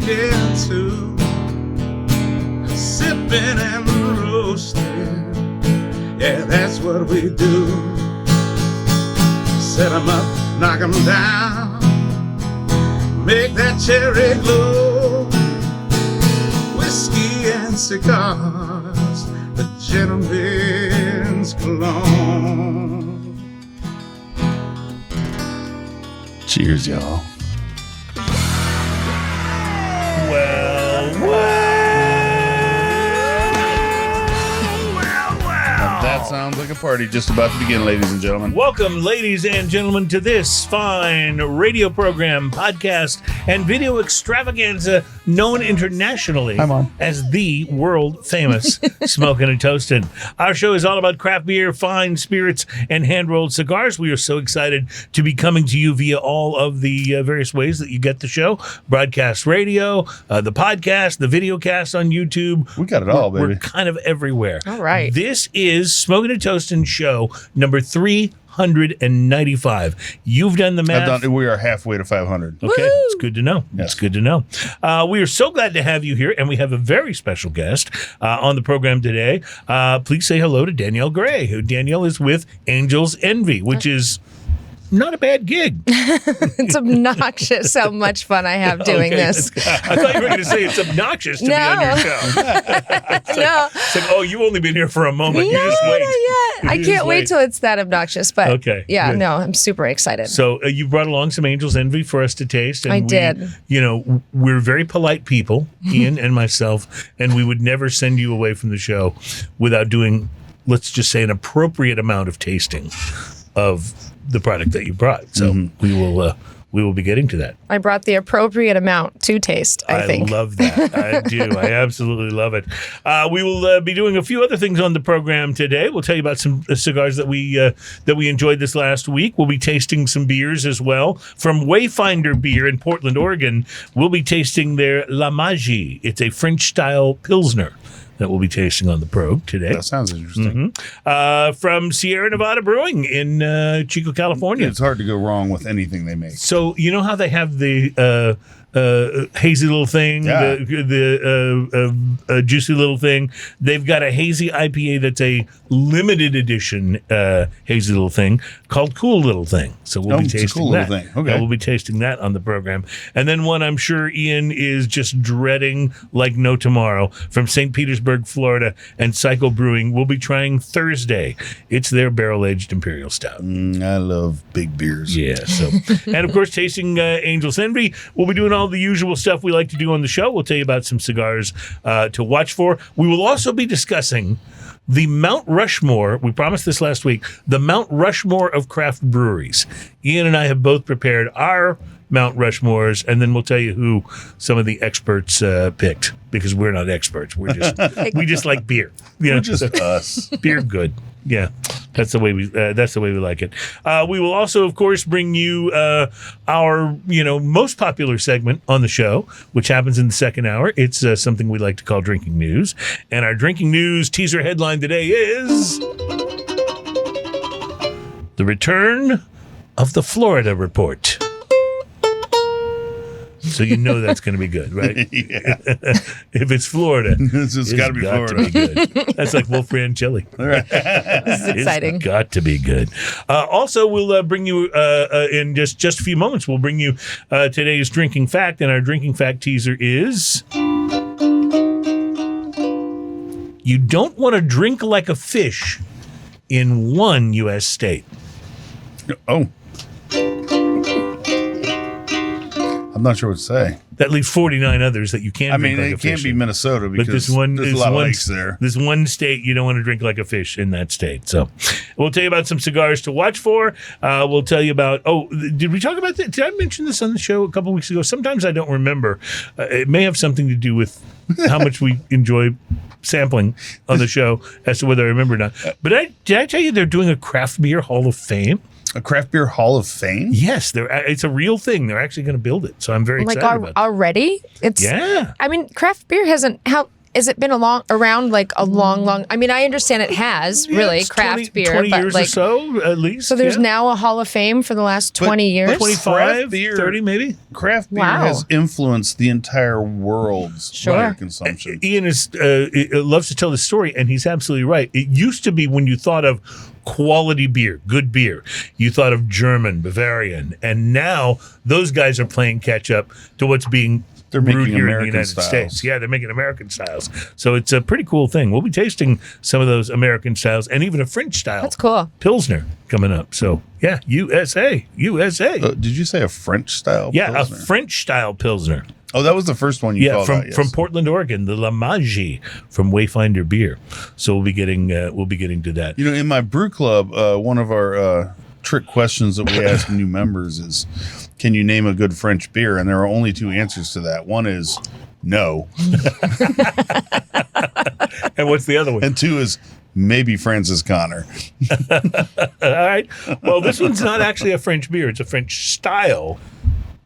smoking too, sipping and roasting. Yeah, that's what we do. Set 'em up, knock 'em down, make that cherry glow. Whiskey and cigars, the gentleman's cologne. Cheers, y'all. That sounds like a party just about to begin, ladies and gentlemen. Welcome, ladies and gentlemen, to this fine radio program, podcast, and video extravaganza known internationally as the world-famous Smoking and Toasting. Our show is all about craft beer, fine spirits, and hand-rolled cigars. We are so excited to be coming to you via all of the various ways that you get the show. Broadcast radio, the podcast, the video cast on YouTube. We got it all, baby. We're kind of everywhere. All right. This is Smoking and Toasting show number 395. You've done the math. We are halfway to 500. Okay, it's good to know. Yes. It's good to know. We are so glad to have you here, and we have a very special guest on the program today. Please say hello to Danielle Gray, who Danielle is with Angel's Envy, which is not a bad gig. It's obnoxious how much fun I have doing this. I thought you were going to say it's obnoxious to be on your show. It's like, oh, you've only been here for a moment. You just wait. I can't wait till it's that obnoxious. But okay, yeah, good. No, I'm super excited. So you brought along some Angel's Envy for us to taste. And I did. You know, we're very polite people, Ian and myself, and we would never send you away from the show without doing, let's just say, an appropriate amount of tasting of the product that you brought. So we will be getting to that. I brought the appropriate amount to taste, I think. I love that. I do. I absolutely love it. We will be doing a few other things on the program today. We'll tell you about some cigars that we enjoyed this last week. We'll be tasting some beers as well. From Wayfinder Beer in Portland, Oregon, we'll be tasting their La Magie. It's a French-style Pilsner that we'll be tasting on the probe today. That sounds interesting. From Sierra Nevada Brewing in Chico, California. It's hard to go wrong with anything they make. So you know how they have the hazy little thing, Yeah. the juicy little thing? They've got a hazy IPA that's a limited edition hazy little thing called Cool Little Thing. So we'll be tasting Cool that. Little Thing. Okay. We'll be tasting that on the program. And then one I'm sure Ian is just dreading like no tomorrow, from St. Petersburg, Florida, and Psycho Brewing. We'll be trying Thursday. It's their barrel-aged Imperial Stout. I love big beers. Yeah. So, and of course, tasting Angel's Envy. We'll be doing all the usual stuff we like to do on the show. We'll tell you about some cigars to watch for. We will also be discussing the Mount Rushmore. We promised this last week. The Mount Rushmore of craft breweries. Ian and I have both prepared our Mount Rushmores, and then we'll tell you who some of the experts picked, because we're not experts. We just like beer. You know, We're just us. Beer good. Yeah, that's the way we like it. We will also, of course, bring you our most popular segment on the show, which happens in the second hour. It's something we like to call Drinking News, and our Drinking News teaser headline today is the return of the Florida Report. So you know that's going to be good, right? Yeah. If it's Florida, It's got to be Florida. To be good. That's like Wolf Brand chili. All right. This is exciting. It's got to be good. Also, we'll bring you in just a few moments. We'll bring you today's drinking fact, and our drinking fact teaser is: you don't want to drink like a fish in one U.S. state. Oh. I'm not sure what to say. That leaves 49 others that you can't drink like a fish. It can't be Minnesota because But this one there's is a lot of lakes there. This one state, you don't want to drink like a fish in that state. So we'll tell you about some cigars to watch for. We'll tell you about, did we talk about that? Did I mention this on the show a couple weeks ago? Sometimes I don't remember. It may have something to do with how much we enjoy sampling on the show as to whether I remember or not. But did I tell you they're doing a craft beer Hall of Fame? A craft beer Hall of Fame? Yes, it's a real thing. They're actually going to build it. So I'm very excited about it. Already? Yeah. I mean, craft beer hasn't, has it been around like a long? I mean, I understand it has really it's craft 20 beer, 20 but years like or so at least. so there's now a Hall of Fame for the last 20 years. 25, beer- 30 maybe. Craft beer Wow. has influenced the entire world's Sure. beer consumption. Ian loves to tell the story, and he's absolutely right. It used to be when you thought of quality beer, good beer, you thought of German, Bavarian, and now those guys are playing catch up to what's being They're brewed making here American in the United styles. States. Yeah, they're making American styles. So it's a pretty cool thing. We'll be tasting some of those American styles and even a French style. That's cool. Pilsner coming up. So yeah, USA. Did you say a French style? Yeah, Pilsner? a French style Pilsner. Oh, that was the first one you Yeah, called out, yes. from Portland, Oregon, the La Magie from Wayfinder Beer. So we'll be getting to that. You know, in my brew club, one of our trick questions that we ask new members is, can you name a good French beer? And there are only two answers to that. One is no. And what's the other one? And two is maybe Francis Connor. All right. Well, this one's not actually a French beer. It's a French style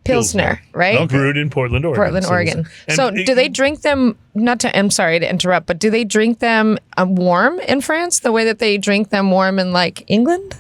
Pilsner, right? brewed in Portland, Oregon. Portland, Oregon. and So, it- do they drink them? I'm sorry to interrupt, but do they drink them warm in France the way that they drink them warm in like England?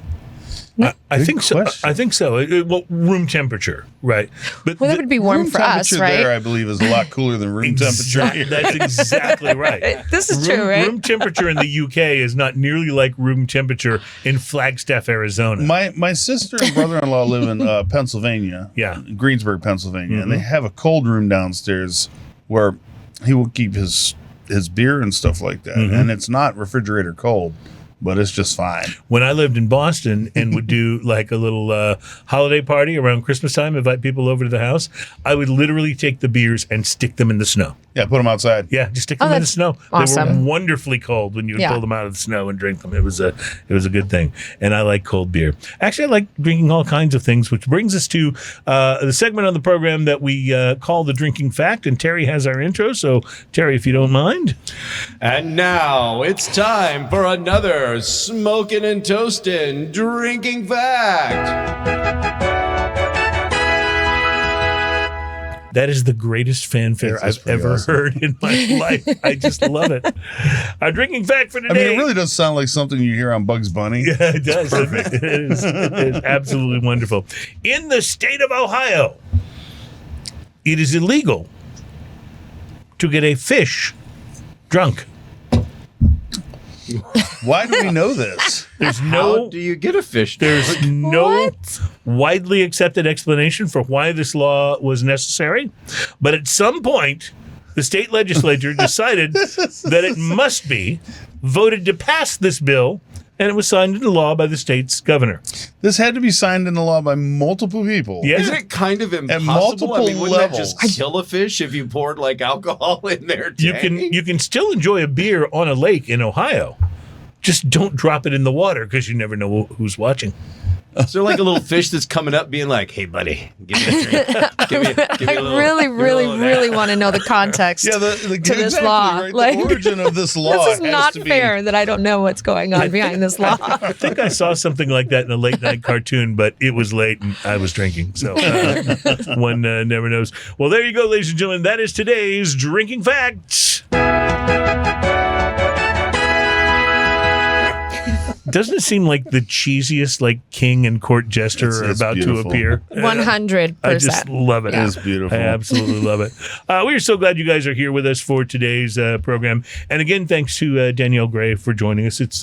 I think so. question. I think so. Well, room temperature, right? But Well, that would be warm Room for us, temperature right? there, I believe, is a lot cooler than room temperature here. That's exactly right. This is true, right? Room temperature in the UK is not nearly like room temperature in Flagstaff, Arizona. My sister and brother-in-law live in Pennsylvania. Yeah. Greensburg, Pennsylvania. And they have a cold room downstairs where he will keep his beer and stuff like that. And it's not refrigerator cold, but it's just fine. When I lived in Boston and would do like a little holiday party around Christmas time, invite people over to the house, I would literally take the beers and stick them in the snow. Yeah, put them outside. Yeah, just stick them in the that's snow. They awesome. were wonderfully cold when you would Yeah. pull them out of the snow and drink them. It was a good thing. And I like cold beer. Actually, I like drinking all kinds of things, which brings us to the segment on the program that we call the Drinking Fact. And Terry has our intro. So, Terry, if you don't mind. And now it's time for another smoking and toasting drinking fact. That is the greatest fanfare That's I've pretty ever awesome. heard in my life. I just love it. Our drinking fact for today. I mean, it really does sound like something you hear on Bugs Bunny. Yeah, it does. It is absolutely wonderful. In the state of Ohio, it is illegal to get a fish drunk. Why do we know this? There's How no do you get a fish? there's no What? widely accepted explanation for why this law was necessary, but at some point the state legislature decided that it must be, voted to pass this bill, and it was signed into law by the state's governor. This had to be signed into law by multiple people. Yeah. Isn't it kind of impossible? multiple I mean, wouldn't that levels. just kill a fish if you poured like alcohol in their tank? You can still enjoy a beer on a lake in Ohio. Just don't drop it in the water because you never know who's watching. Is there like a little fish that's coming up being like, hey, buddy, give me a drink. Give me I a little, really, give me a really, little of really that." want to know the context Yeah, to this exactly, law. right? Like, The origin of this law this is has not to be- fair that I don't know what's going on behind this law. I think I saw something like that in a late night cartoon, but it was late and I was drinking. So one never knows. Well, there you go, ladies and gentlemen. That is today's Drinking Fact. Doesn't it seem like the cheesiest like king and court jester are It's about beautiful. to appear? 100%. I just love it. It is beautiful. I absolutely love it. We are so glad you guys are here with us for today's program. And again, thanks to Danielle Gray for joining us. It's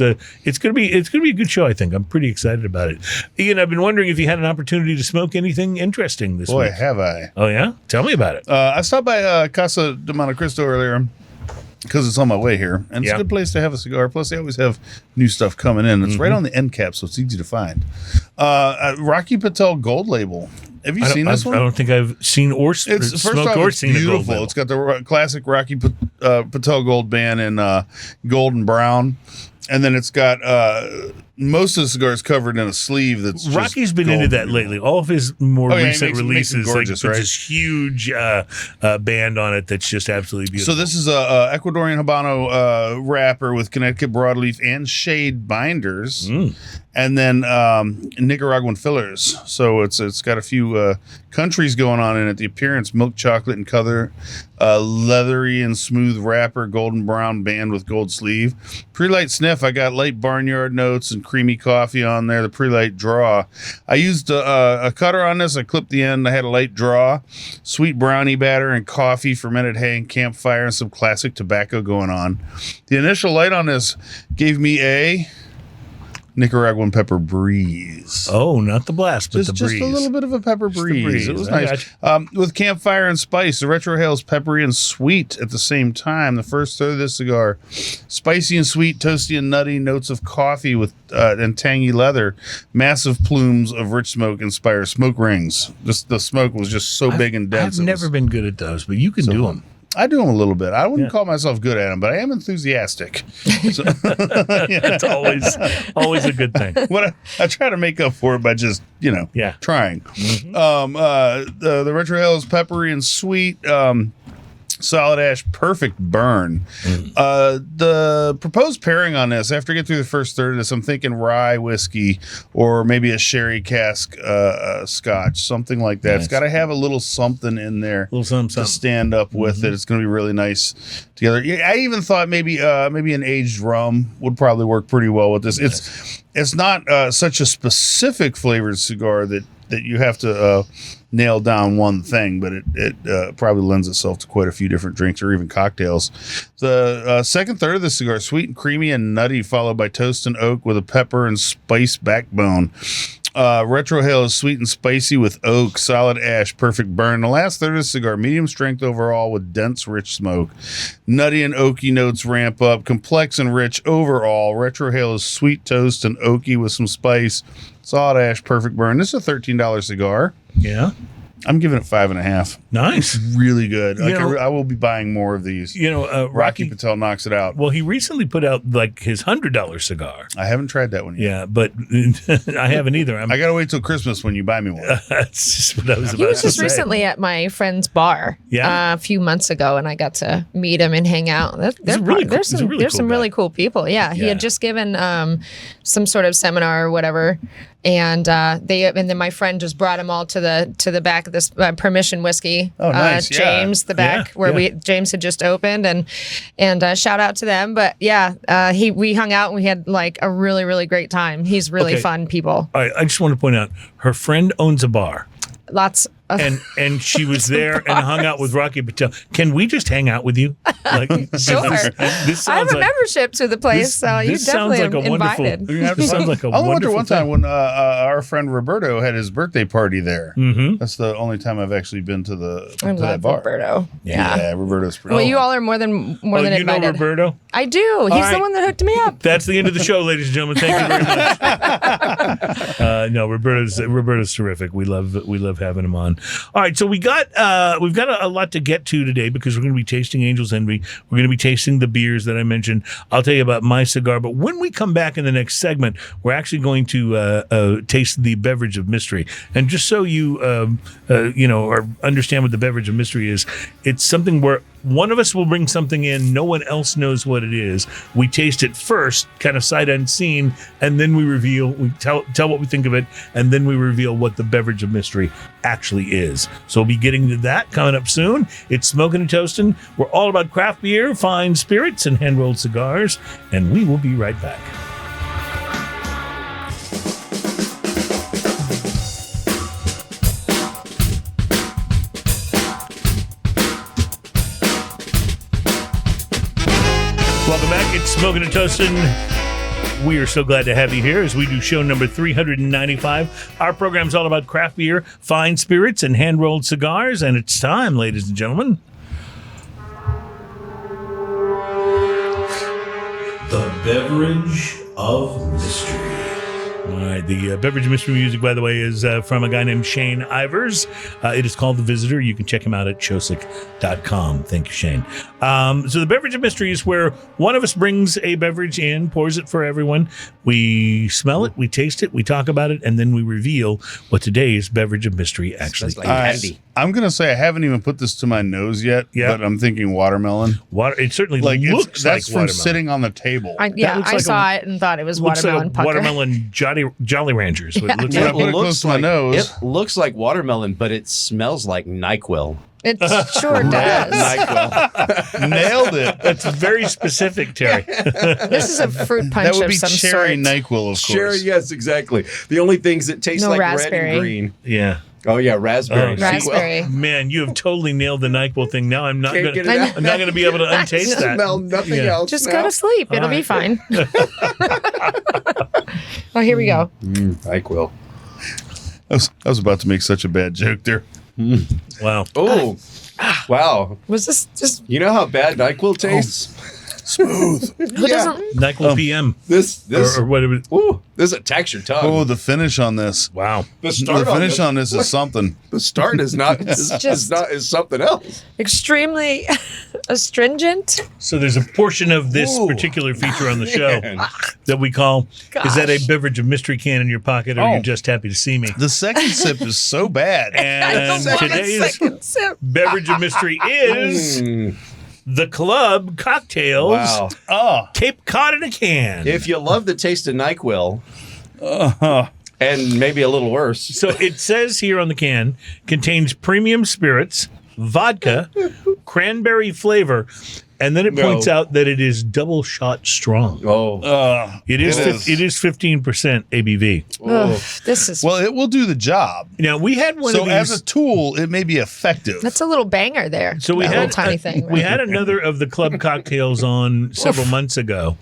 gonna be a good show. I think I'm pretty excited about it. Ian, I've been wondering if you had an opportunity to smoke anything interesting this Boy, week. have I. Oh yeah, tell me about it. I stopped by Casa de Monte Cristo earlier because it's on my way here. And it's Yeah. a good place to have a cigar. Plus, they always have new stuff coming in. It's right on the end cap, so it's easy to find. Rocky Patel Gold Label. Have you seen this one? I don't think I've seen or It's first smoked off, or it's seen a gold beautiful. label. It's got the classic Rocky Patel Gold band in gold and brown, and then it's got most of the cigars covered in a sleeve. That's just Rocky's been gold. into that lately. All of his more Oh, yeah, he recent makes them releases, gorgeous, like, put right? this huge band on it that's just absolutely beautiful. So this is a Ecuadorian Habano wrapper with Connecticut broadleaf and shade binders, and then Nicaraguan fillers. So it's got a few countries going on in it. The appearance, milk chocolate and color, leathery and smooth wrapper, golden brown band with gold sleeve. Pre-light sniff, I got light barnyard notes and creamy coffee on there. The pre-light draw, I used a cutter on this. I clipped the end. I had a light draw, sweet brownie batter and coffee, fermented hay and campfire, and some classic tobacco going on. The initial light on this gave me a Nicaraguan pepper breeze. Oh, not the blast, but just the breeze. Just a little bit of a pepper breeze. It was nice. With campfire and spice, the retrohale is peppery and sweet at the same time. The first third of this cigar, spicy and sweet, toasty and nutty, notes of coffee with and tangy leather. Massive plumes of rich smoke inspire smoke rings. Just the smoke was just so big and dense. I've never been good at those, but you can do them. I do them a little bit. I wouldn't call myself good at them, but I am enthusiastic. So, It's always a good thing. What I try to make up for it by just, trying. Mm-hmm. The retrohale is peppery and sweet. Solid ash, perfect burn. The proposed pairing on this, after I get through the first third of this, I'm thinking rye whiskey or maybe a sherry cask scotch, something like that. Nice. It's got to have a little something in there to stand up with it. It's going to be really nice together. I even thought maybe an aged rum would probably work pretty well with this. Nice. It's not such a specific flavored cigar that you have to nail down one thing, but it probably lends itself to quite a few different drinks or even cocktails. The second third of the cigar, sweet and creamy and nutty, followed by toast and oak with a pepper and spice backbone. Retrohale is sweet and spicy with oak, solid ash, perfect burn. The last third of the cigar, medium strength overall with dense, rich smoke. Nutty and oaky notes ramp up, complex and rich overall. Retrohale is sweet toast and oaky with some spice. Solid ash, perfect burn. This is a $13 cigar. Yeah. I'm giving it 5.5. Nice. It's really good. I will be buying more of these. Rocky Patel knocks it out. Well, he recently put out like his $100 cigar. I haven't tried that one yet. Yeah, but I haven't either. I got to wait till Christmas when you buy me one. That's just what I was about to say. He was just recently at my friend's bar a few months ago, and I got to meet him and hang out. There's some really cool people. Yeah, he had just given some sort of seminar or whatever. And then my friend just brought them all to the back of this Permission Whiskey. Oh, nice. James, the back where James had just opened, and shout out to them. But we hung out and we had like a really, really great time. He's really fun people. All right, I just want to point out her friend owns a bar. Lots of and she was there and hung out with Rocky Patel. Can we just hang out with you? Like, sure. I have a membership to the place, so you definitely are invited. This sounds like a I went wonderful there one time when our friend Roberto had his birthday party there. Mm-hmm. That's the only time I've actually been to that bar. Roberto. Yeah, Roberto's pretty. Well, you all are more than invited. You know Roberto? I do. He's the one that hooked me up. That's the end of the show, ladies and gentlemen. Thank you very much. No, Roberto's terrific. We love having him on. All right, so we've got a lot to get to today because we're going to be tasting Angel's Envy. We're going to be tasting the beers that I mentioned. I'll tell you about my cigar, but when we come back in the next segment, we're actually going to taste the beverage of mystery. And just so you or understand what the beverage of mystery is, it's something where one of us will bring something in, no one else knows what it is. We taste it first, kind of sight unseen, and then we reveal, we tell what we think of it, and then we reveal what the beverage of mystery actually is. So we'll be getting to that coming up soon. It's Smoking and Toasting. We're all about craft beer, fine spirits, and hand-rolled cigars, and we will be right back. Welcome back. It's Smoking and Toasting. We are so glad to have you here as we do show number 395. Our program's all about craft beer, fine spirits, and hand-rolled cigars. And it's time, ladies and gentlemen. The beverage of mystery. All right, the beverage of mystery music, by the way, is from a guy named Shane Ivers. It is called The Visitor. You can check him out at shosick.com. Thank you, Shane. So the beverage of mystery is where one of us brings a beverage in, pours it for everyone. We smell it, we taste it, we talk about it, and then we reveal what today's beverage of mystery actually is. Like candy. I'm gonna say I haven't even put this to my nose yet. But I'm thinking watermelon. It certainly looks that's like from watermelon. sitting on the table. I saw it and thought it was watermelon pucker. Watermelon Jolly Ranchers. When I put it close to my nose. It looks like watermelon, but it smells like NyQuil. It sure does. NyQuil. Nailed it. That's very specific, Terry. This is a fruit punch That would of be some cherry sort. NyQuil, of course. Cherry, yes, exactly. The only things that taste No like raspberry. red and green. Yeah. Oh yeah, raspberry. Raspberry. Man, you have totally nailed the NyQuil thing. Now I'm not Can't going get it out. I'm not going to be able to untaste that. Smell nothing else. Just now. go to sleep. It'll be fine. Oh, here we go. NyQuil. I was about to make such a bad joke there. Wow. Oh, wow. Was this just You know how bad NyQuil tastes? Smooth. who doesn't? NyQuil PM. This Or what it was. Ooh, this attacks your tongue. Oh, the finish on this. Wow. the The finish on this is something. The start is not is something else. Extremely astringent. So there's a portion of this particular feature on the show that we call, is that a beverage of mystery can in your pocket, or are you just happy to see me? The second sip is so bad. And today's Second sip. beverage of mystery is the Club Cocktails Wow. Cape Cod in a can. If you love the taste of NyQuil, and maybe a little worse. So it says here on the can, contains premium spirits, vodka, cranberry flavor, and then it points out that it is double shot strong. Oh, It is 15% ABV. Ugh, this is Well, it will do the job. Now we had one So of these. as a tool, it may be effective. that's a little banger there. So we That had little tiny thing. We had another of the club cocktails on several months ago,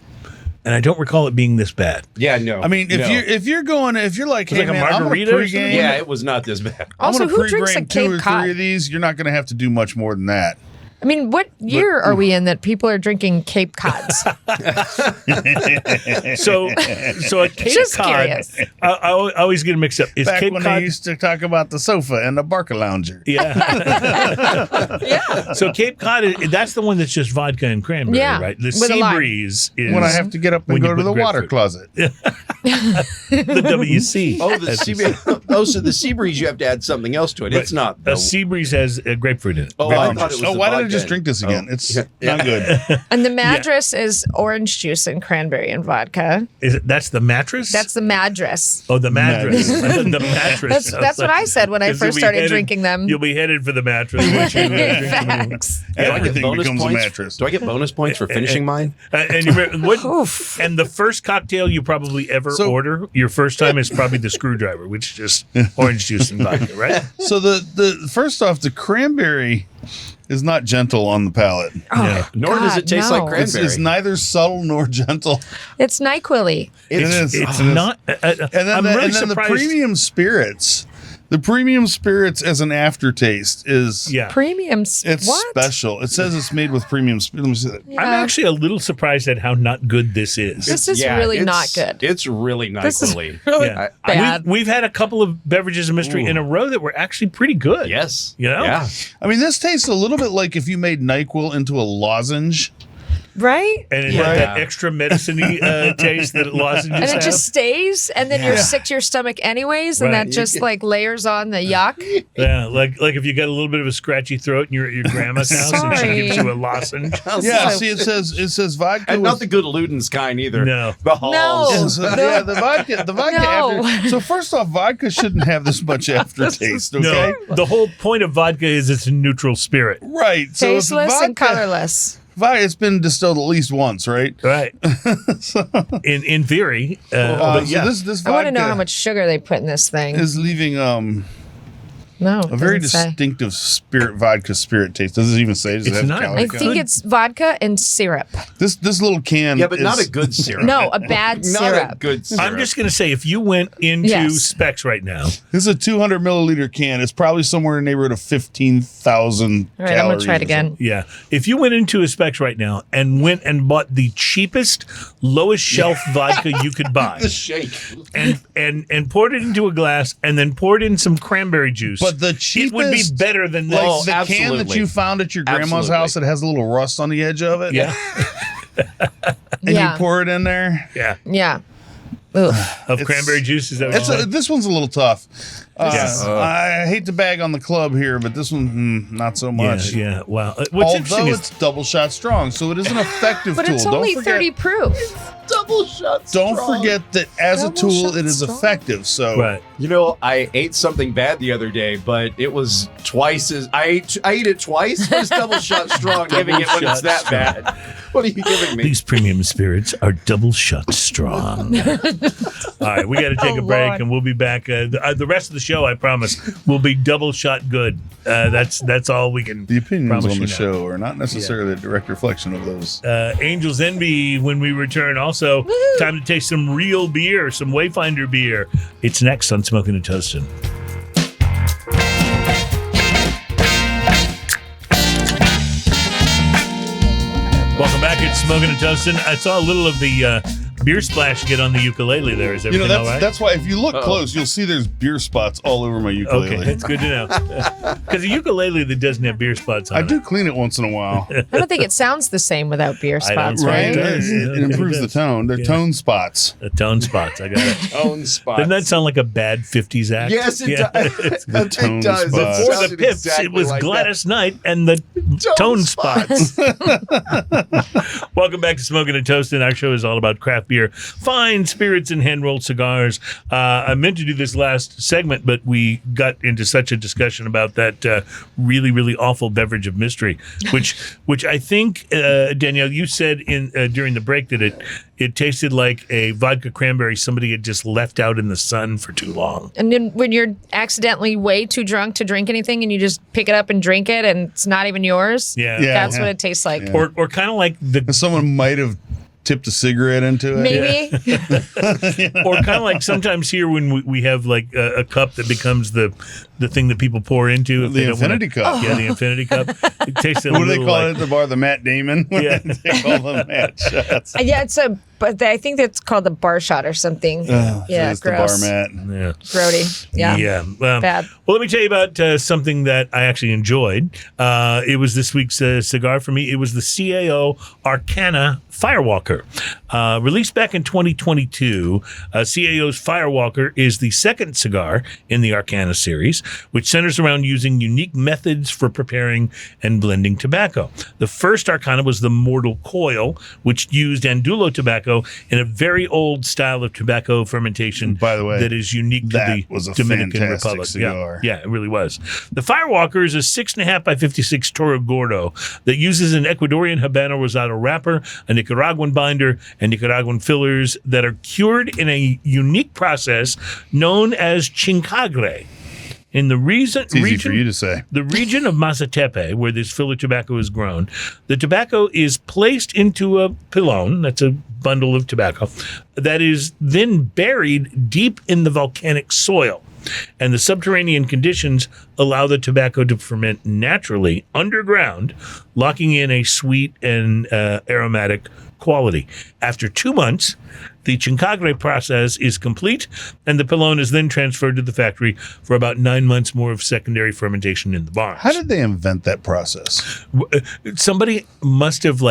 and I don't recall it being this bad. yeah, no. I mean, if you're like, hey like a man, I'm gonna margarita or something? pregame. yeah, it was not this bad. Also, I'm who gonna drinks a pre-grain 2 or Cape Cod? 3 of these. You're not going to have to do much more than that. I mean, what year are we in that people are drinking Cape Cods? So a Cape Just Cod. curious. I always get it mixed up. Is Back Cape when Cod? they used to talk about the sofa and the Barca Lounger. Yeah. Yeah. So Cape Cod, that's the one that's just vodka and cranberry, Yeah, right? The with a Sea lime. Breeze is When I have to get up and when you go to put the water grapefruit. closet. the WC. Oh, the sea breeze. Oh, so the sea breeze, you have to add something else to it. It's not. A Sea Breeze has a grapefruit in it. Oh, I thought it was. Oh, the why did I vodka. just drink this again? It's Yeah. not good. And the Madras is orange juice and cranberry and vodka. That's the mattress? That's the Madras. the mattress. The mattress. That's what I said when I 'Cause you'll first be started headed- drinking them. You'll be headed for the mattress. once you, drink them. Facts. Do I get Everything bonus becomes a points? mattress. Do I get bonus points for finishing mine? And you remember, and the first cocktail you probably ever order, your first time, is probably the screwdriver, which is just orange juice and vodka, right? So the first off, the cranberry is not gentle on the palate. Yeah. Nor does it taste like no. cranberry. It's neither subtle nor gentle. It's NyQuil-y. It's not. And then, I'm really the surprised. premium spirits. The premium spirits as an aftertaste is Premiums. it's what? special. It says it's made with premium spirits. I'm actually a little surprised at how not good this is. This is really not good. It's really This is NyQuil-y. really Yeah. bad. We've had a couple of beverages of mystery in a row that were actually pretty good. Yes. You know? Yeah. I mean, this tastes a little bit like if you made NyQuil into a lozenge. Right? And it had that extra medicine-y taste that lozenges And it have. just stays, and then you're sick to your stomach anyways, and Right. that just like layers on the yuck. Yeah, like if you got a little bit of a scratchy throat and you're at your grandma's house and she gives you a lozenge. Yeah, see, it says vodka. And with, not the good Luden's kind either. No. The Halls. Yeah, so, yeah, the vodka. No. After. So first off, vodka shouldn't have this much aftertaste. Okay, No, the whole point of vodka is it's a neutral spirit. right? So if Tasteless and vodka- colorless. It's been distilled at least once, right? Right. In theory. But yeah. So this I want to know vodka how much sugar they put in this thing. is leaving No, a very doesn't say. distinctive vodka spirit taste. Does it even say? Does it It's have not. calorie I count? think it's vodka and syrup. This little can. Yeah, but not is- a good syrup. No, a bad Not syrup. a good syrup. I'm just going to say, if you went into Yes. Specs right now, This is a 200 milliliter can. It's probably somewhere in the neighborhood of 15,000 All right, I'm going to try it again. yeah, if you went into a Specs right now and went and bought the cheapest, lowest shelf vodka you could buy, the shake. and poured it into a glass and then poured in some cranberry juice, But the it would be cheapest- better than Like this. the can that absolutely. you found at your grandma's Absolutely. house that has a little rust on the edge of it. Yeah, And Yeah. you pour it in there. yeah. Yeah. Ugh. Of cranberry juice, is that what It's you're saying? this one's a little tough. I hate to bag on the club here, but this one, not so much. Yeah. Wow. Although it's double shot strong, so it is an effective tool. But it's only 30 proof. Double shot strong. Don't forget that as a tool, it is effective. So, right. You know, I ate something bad the other day, but it was twice as I ate it twice. But it's double shot strong, giving it when it's that bad. What are you giving me? These premium spirits are double shot strong. All right, we got to take a break, Lord. and we'll be back. The rest of the show, I promise, will be double shot good. That's all we can. the opinions promise on you the now. show are not necessarily a direct reflection of those. Angel's Envy when we return. Also, time to taste some real beer, some Wayfinder beer. It's next on Smoking and Toasting. Welcome back. It's Smoking and Toasting. I saw a little of the beer splash get on the ukulele there. Is everything all right? That's why if you look close, you'll see there's beer spots all over my ukulele. Okay, that's good to know. Because a ukulele that doesn't have beer spots on I do clean it once in a while. I don't think it sounds the same without beer I don't- spots, right. right? It does. It Yeah, improves it the does. tone. They're tone spots. The tone spots. I got it. Own spot. Doesn't that sound like a bad 50s act? Yes, it does. The tone it does. spots. It For the sounded Pips, exactly it was like Gladys Knight and the tone spots. Welcome back to Smoking and Toasting. Our show is all about craft beer, fine spirits, and hand-rolled cigars. I meant to do this last segment, but we got into such a discussion about that really, really awful beverage of mystery, which I think, Danielle, you said in during the break that it tasted like a vodka cranberry somebody had just left out in the sun for too long. And then when you're accidentally way too drunk to drink anything and you just pick it up and drink it and it's not even yours, Yeah. that's what it tastes like. Yeah. Or kind of like Someone might have tipped a cigarette into it. Maybe. or kind of like sometimes here when we have like a cup that becomes the thing that people pour into. If The they don't wanna- infinity cup. Yeah, the infinity cup. It tastes a What do they little call it like, at the bar? The Matt Damon? Yeah. They call them Matt shots. Yeah, but I think that's called the bar shot or something. Yeah, It's gross. the bar Matt. Yeah. Grody. Yeah. Yeah. Bad. Well, let me tell you about something that I actually enjoyed. It was this week's cigar for me. It was the CAO Arcana Firewalker. Released back in 2022, CAO's Firewalker is the second cigar in the Arcana series, which centers around using unique methods for preparing and blending tobacco. The first Arcana was the Mortal Coil, which used Andulo tobacco in a very old style of tobacco fermentation. By the way, that is unique to that the was a Dominican fantastic Republic. cigar. Yeah, it really was. The Firewalker is a 6.5 by 56 Toro Gordo that uses an Ecuadorian Habano Rosado wrapper, a Nicaraguan binder, and Nicaraguan fillers that are cured in a unique process known as chincagre. In the It's easy for you to say. the region of Mazatepe, where this filler tobacco is grown, the tobacco is placed into a pilon, that's a bundle of tobacco, that is then buried deep in the volcanic soil. And the subterranean conditions allow the tobacco to ferment naturally underground, locking in a sweet and aromatic quality. After 2 months, the chincagre process is complete, and the pilon is then transferred to the factory for about 9 months more of secondary fermentation in the barns. How did they invent that process? Somebody must have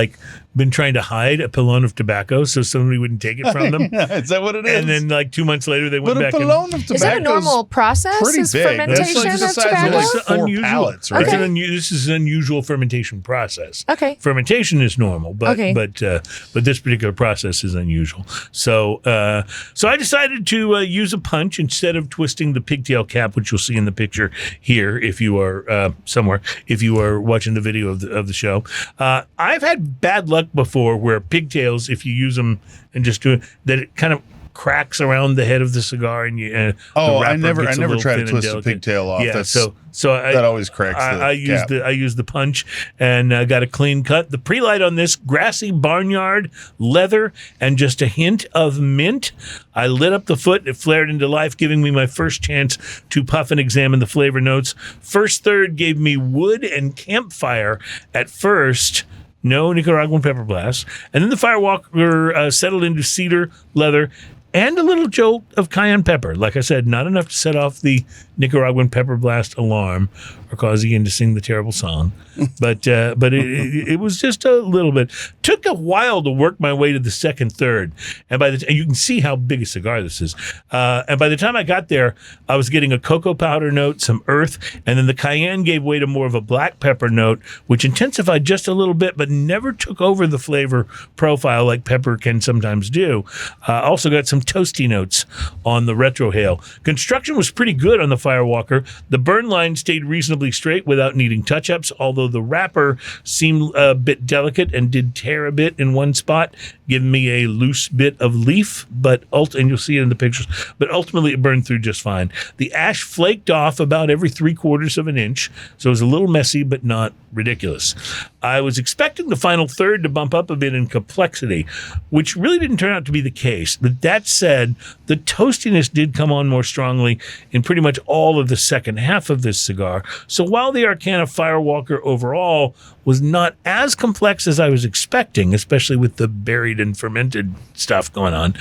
been trying to hide a pilon of tobacco so somebody wouldn't take it from them. Is that what it is? And then 2 months later they went but a back and pilon of tobacco Is that a normal process? pretty Is big. fermentation That's like the of size tobacco? of It's four unusual. pallets, right? It's this is an unusual fermentation process. Okay. Fermentation is normal, but Okay. but this particular process is unusual. So I decided to use a punch instead of twisting the pigtail cap, which you'll see in the picture here if you are somewhere if you are watching the video of the show. I've had bad luck before where pigtails, if you use them and just do it, that it kind of cracks around the head of the cigar, and the I wrapper never gets a try little to thin and twist the delicate. pigtail off. Yeah, That's, that always cracks the cap. I used the punch and got a clean cut. The pre-light on this, grassy barnyard, leather, and just a hint of mint. I lit up the foot. It flared into life, giving me my first chance to puff and examine the flavor notes. First third gave me wood and campfire at first. No Nicaraguan pepper blast. And then the Firewalker settled into cedar, leather, and a little jolt of cayenne pepper. Like I said, not enough to set off the Nicaraguan pepper blast alarm or cause Ian to sing the terrible song, but it was just a little bit. Took a while to work my way to the second third, and you can see how big a cigar this is. And by the time I got there, I was getting a cocoa powder note, some earth, and then the cayenne gave way to more of a black pepper note, which intensified just a little bit, but never took over the flavor profile like pepper can sometimes do. Also got some toasty notes on the retrohale. Construction was pretty good on the Firewalker. The burn line stayed reasonably straight without needing touch-ups, although the wrapper seemed a bit delicate and did tear a bit in one spot, giving me a loose bit of leaf, and you'll see it in the pictures, but ultimately it burned through just fine. The ash flaked off about every 3/4 of an inch, so it was a little messy, but not ridiculous. I was expecting the final third to bump up a bit in complexity, which really didn't turn out to be the case. But that said, the toastiness did come on more strongly in pretty much all of the second half of this cigar. So while the Arcana Firewalker overall was not as complex as I was expecting, especially with the berried and fermented stuff going on,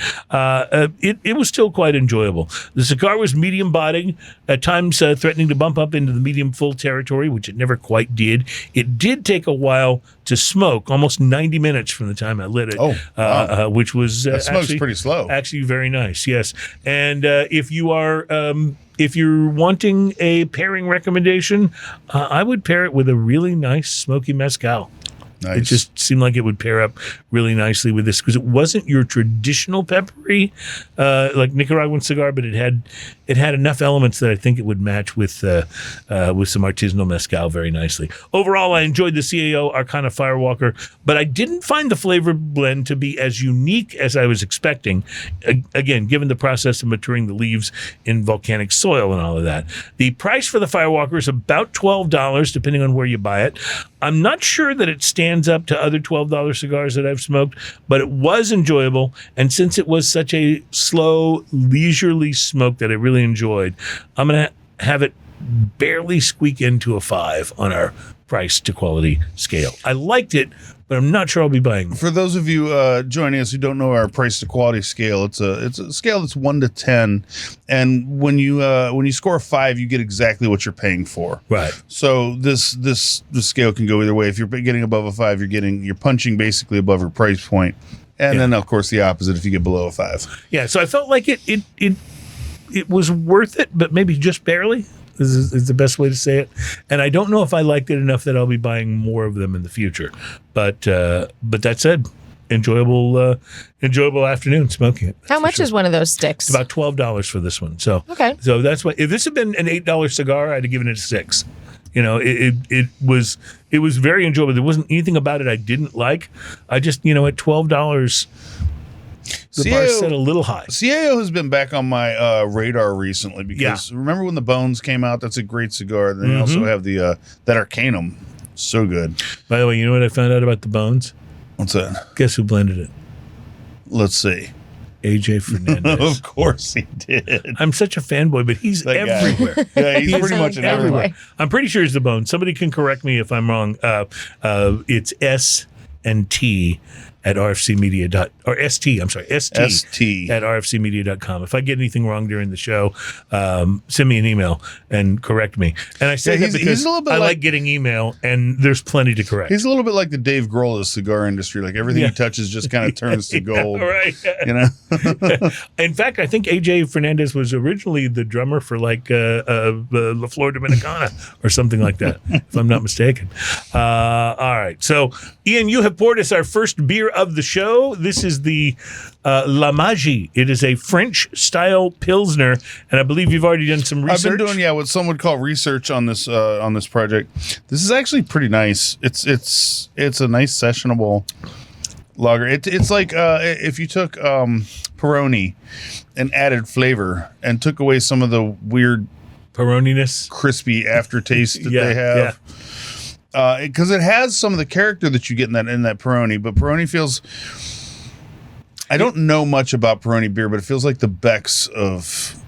it was still quite enjoyable. The cigar was medium bodied, at times threatening to bump up into the medium full territory, which it never quite did. It did take a while to smoke, almost 90 minutes from the time I lit it, wow. Which was that smoke's pretty slow. Actually, very nice, yes. And if you're wanting a pairing recommendation, I would pair it with a really nice smoky mezcal. Nice. It just seemed like it would pair up really nicely with this because it wasn't your traditional peppery like Nicaraguan cigar, but it had enough elements that I think it would match with some artisanal mezcal very nicely. Overall, I enjoyed the CAO Arcana Firewalker, but I didn't find the flavor blend to be as unique as I was expecting. Again, given the process of maturing the leaves in volcanic soil and all of that. The price for the Firewalker is about $12, depending on where you buy it. I'm not sure that it stands up to other $12 cigars that I've smoked, but it was enjoyable. And since it was such a slow, leisurely smoke that I really enjoyed, I'm going to have it barely squeak into a 5 on our price to quality scale. I liked it, but I'm not sure I'll be buying. For those of you joining us who don't know our price to quality scale, it's a scale that's 1 to 10, and when you score a 5, you get exactly what you're paying for. Right. So this scale can go either way. If you're getting above a 5, you're punching basically above your price point, and then of course the opposite if you get below a 5. Yeah. So I felt like it was worth it, but maybe just barely. Is the best way to say it. And I don't know if I liked it enough that I'll be buying more of them in the future. But that said, enjoyable afternoon smoking it. How much is one of those sticks? It's about $12 for this one. So okay. So that's what. If this had been an $8 cigar, I'd have given it a 6. You know, it was very enjoyable. There wasn't anything about it I didn't like. I just at $12. The bar set a little high. CAO has been back on my radar recently because remember when the Bones came out? That's a great cigar. Then they also have the that Arcanum. So good. By the way, you know what I found out about the Bones? What's that? Guess who blended it? Let's see. AJ Fernandez. Of course he did. I'm such a fanboy, but he's everywhere. Yeah, he's pretty much everywhere. I'm pretty sure he's the Bones. Somebody can correct me if I'm wrong. It's S and T at RFCmedia ST at RFCmedia.com. If I get anything wrong during the show, send me an email and correct me. And I say that because I like getting email, and there's plenty to correct. He's a little bit like the Dave Grohl of the cigar industry. Like everything he touches just kind of turns to gold. Right. You know? In fact, I think AJ Fernandez was originally the drummer for like La Flor Dominicana or something like that, if I'm not mistaken. All right. So, Ian, you have poured us our first beer of the show. This is the La Magie. It is a French-style Pilsner, and I believe you've already done some research. I've been doing, what some would call research on this project. This is actually pretty nice. It's a nice sessionable lager. It's like if you took Peroni and added flavor and took away some of the weird Peroniness, crispy aftertaste that they have. Yeah. Because it has some of the character that you get in that Peroni, but Peroni feels. I don't know much about Peroni beer, but it feels like the Becks of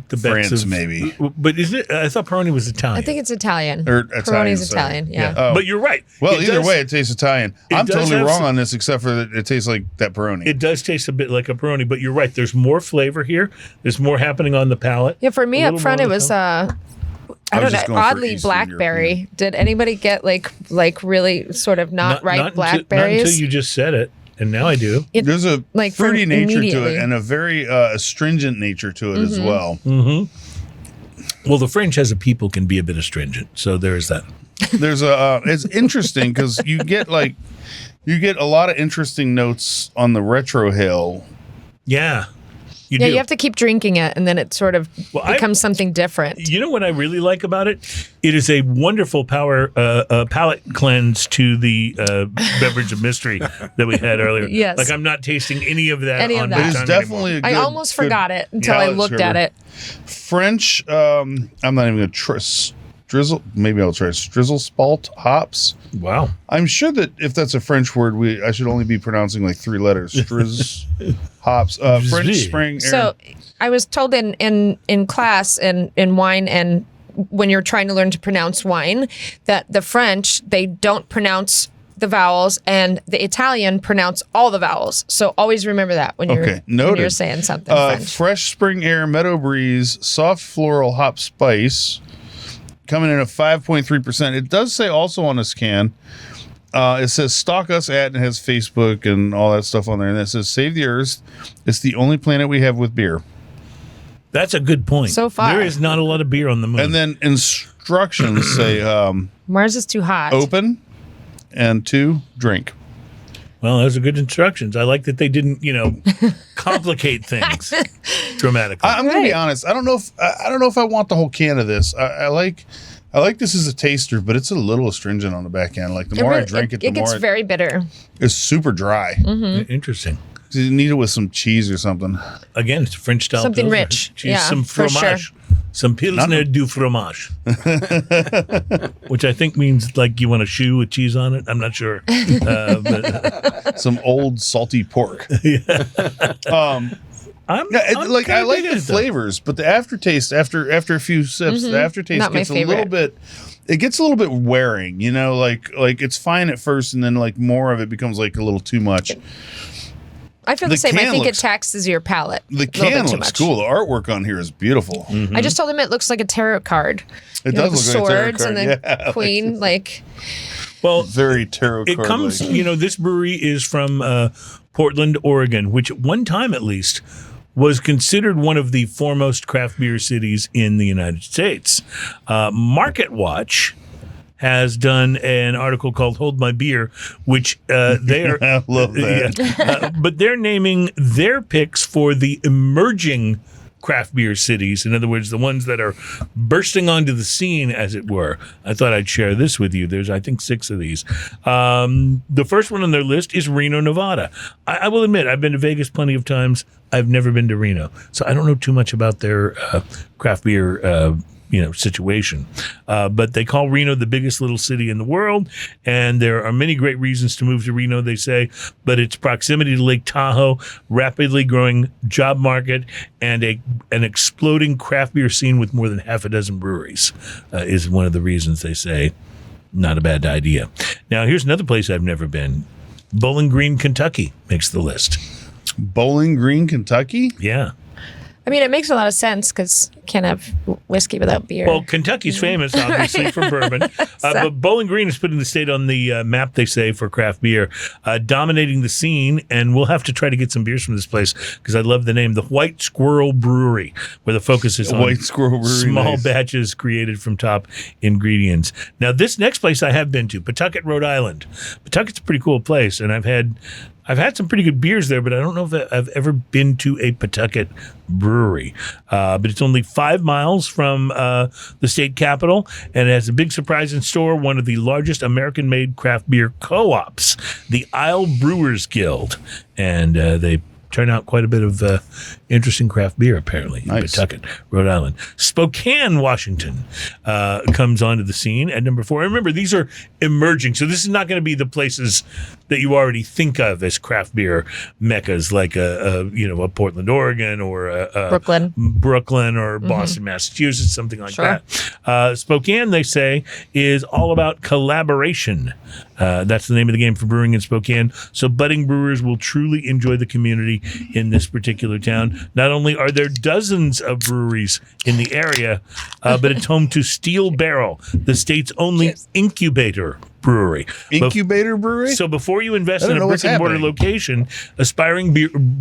the France, bets of, maybe. But is it? I thought Peroni was Italian. I think it's Italian. Or Italian, Peroni's sorry. Italian. Yeah. Oh. But you're right. Well, It either does- way, it tastes Italian. I'm does totally have wrong some- on this, except for that it tastes like that Peroni. It does taste a bit like a Peroni, but you're right. There's more flavor here. There's more happening on the palate. Yeah, for me A up little front more it on the was palate. I don't just know, going for oddly Eastern blackberry. European. Did anybody get like really sort of not ripe not blackberries? until you just said it, and now I do. There's a like, fruity from nature to immediately. it and a very astringent nature to it as well. Well, the French as a people can be a bit astringent, so there is that. There's it's interesting because you get a lot of interesting notes on the retrohale. Yeah. You Yeah, do. you have to keep drinking it, and then it sort of becomes something different. You know what I really like about it? It is a wonderful palate cleanse to the beverage of mystery that we had earlier. Yes. Like I'm not tasting any of that Any of on that. my It is tongue definitely anymore. a good, I almost forgot it until I palate looked server. at it. French, I'm not even going to try. Drizzle, maybe I'll try Strizzle Spalt hops. Wow. I'm sure that if that's a French word, I should only be pronouncing like 3 letters. Strizz hops. French Spring. So I was told in class in wine and when you're trying to learn to pronounce wine that the French, they don't pronounce the vowels and the Italian pronounce all the vowels. So always remember that when you're, Okay, when noted. you're saying something French. Fresh spring air, meadow breeze, soft floral hop spice, coming in at 5.3%. It does say also on this can, it says stalk us at, and it has Facebook and all that stuff on there. And it says save the earth. It's the only planet we have with beer. That's a good point. So far. There is not a lot of beer on the moon. And then instructions say Mars is too hot. open and 2, drink. Well, those are good instructions. I like that they didn't, complicate things dramatically. I'm going to be Right. honest. I don't know if I want the whole can of this. I like this as a taster, but it's a little astringent on the back end. Like the more I drink it, the it gets more very bitter. it's super dry. Interesting. You need it with some cheese or something. Again, it's a French style. Something Pilsner. rich. Choose Yeah, some for fromage. Some Pilsner du fromage. Which I think means like you want a shoe with cheese on it. I'm not sure. But Some old salty pork. I'm Yeah, I'm like I kinda like digging the it, though. flavors, but the aftertaste after a few sips, the aftertaste Not my gets a little favorite. bit. It gets a little bit wearing, like it's fine at first, and then like more of it becomes like a little too much. I feel The the same. I can think looks- it taxes your palate. The a little can bit too looks much. cool. The artwork on here is beautiful. I just told him it looks like a tarot card. It You know, does the look like a tarot swords card. and the Yeah, queen. Like Well, very tarot it card. comes, this brewery is from Portland, Oregon, which at one time at least was considered one of the foremost craft beer cities in the United States. Market Watch has done an article called Hold My Beer, which they are... I love that. Yeah. But they're naming their picks for the emerging craft beer cities. In other words, the ones that are bursting onto the scene, as it were. I thought I'd share this with you. There's, I think, 6 of these. The first one on their list is Reno, Nevada. I will admit, I've been to Vegas plenty of times. I've never been to Reno. So I don't know too much about their craft beer situation. But they call Reno the biggest little city in the world, and there are many great reasons to move to Reno, they say, but its proximity to Lake Tahoe, rapidly growing job market, and an exploding craft beer scene with more than half a dozen breweries is one of the reasons they say not a bad idea. Now, here's another place I've never been. Bowling Green, Kentucky makes the list. Bowling Green, Kentucky. Yeah. I mean, it makes a lot of sense because you can't have whiskey without beer. Well, Kentucky's famous, obviously, for bourbon. But Bowling Green is putting the state on the map, they say, for craft beer, dominating the scene. And we'll have to try to get some beers from this place because I love the name, the White Squirrel Brewery, where the focus is on White Squirrel Brewery, small nice. batches created from top ingredients. Now, this next place I have been to, Pawtucket, Rhode Island. Pawtucket's a pretty cool place, and I've had some pretty good beers there, but I don't know if I've ever been to a Pawtucket brewery. But it's only 5 miles from the state capital, and it has a big surprise in store, one of the largest American-made craft beer co-ops, the Isle Brewers Guild. And they turn out quite a bit of interesting craft beer, apparently, in Pawtucket, Rhode Island. Spokane, Washington comes onto the scene at number 4. And remember, these are emerging, so this is not going to be the places that you already think of as craft beer meccas, like a Portland, Oregon, or Brooklyn, or Boston, Massachusetts, something like that. Spokane, they say, is all about collaboration. That's the name of the game for brewing in Spokane. So budding brewers will truly enjoy the community in this particular town. Not only are there dozens of breweries in the area, but it's home to Steel Barrel, the state's only incubator brewery. Brewery? So before you invest in a brick and mortar location, aspiring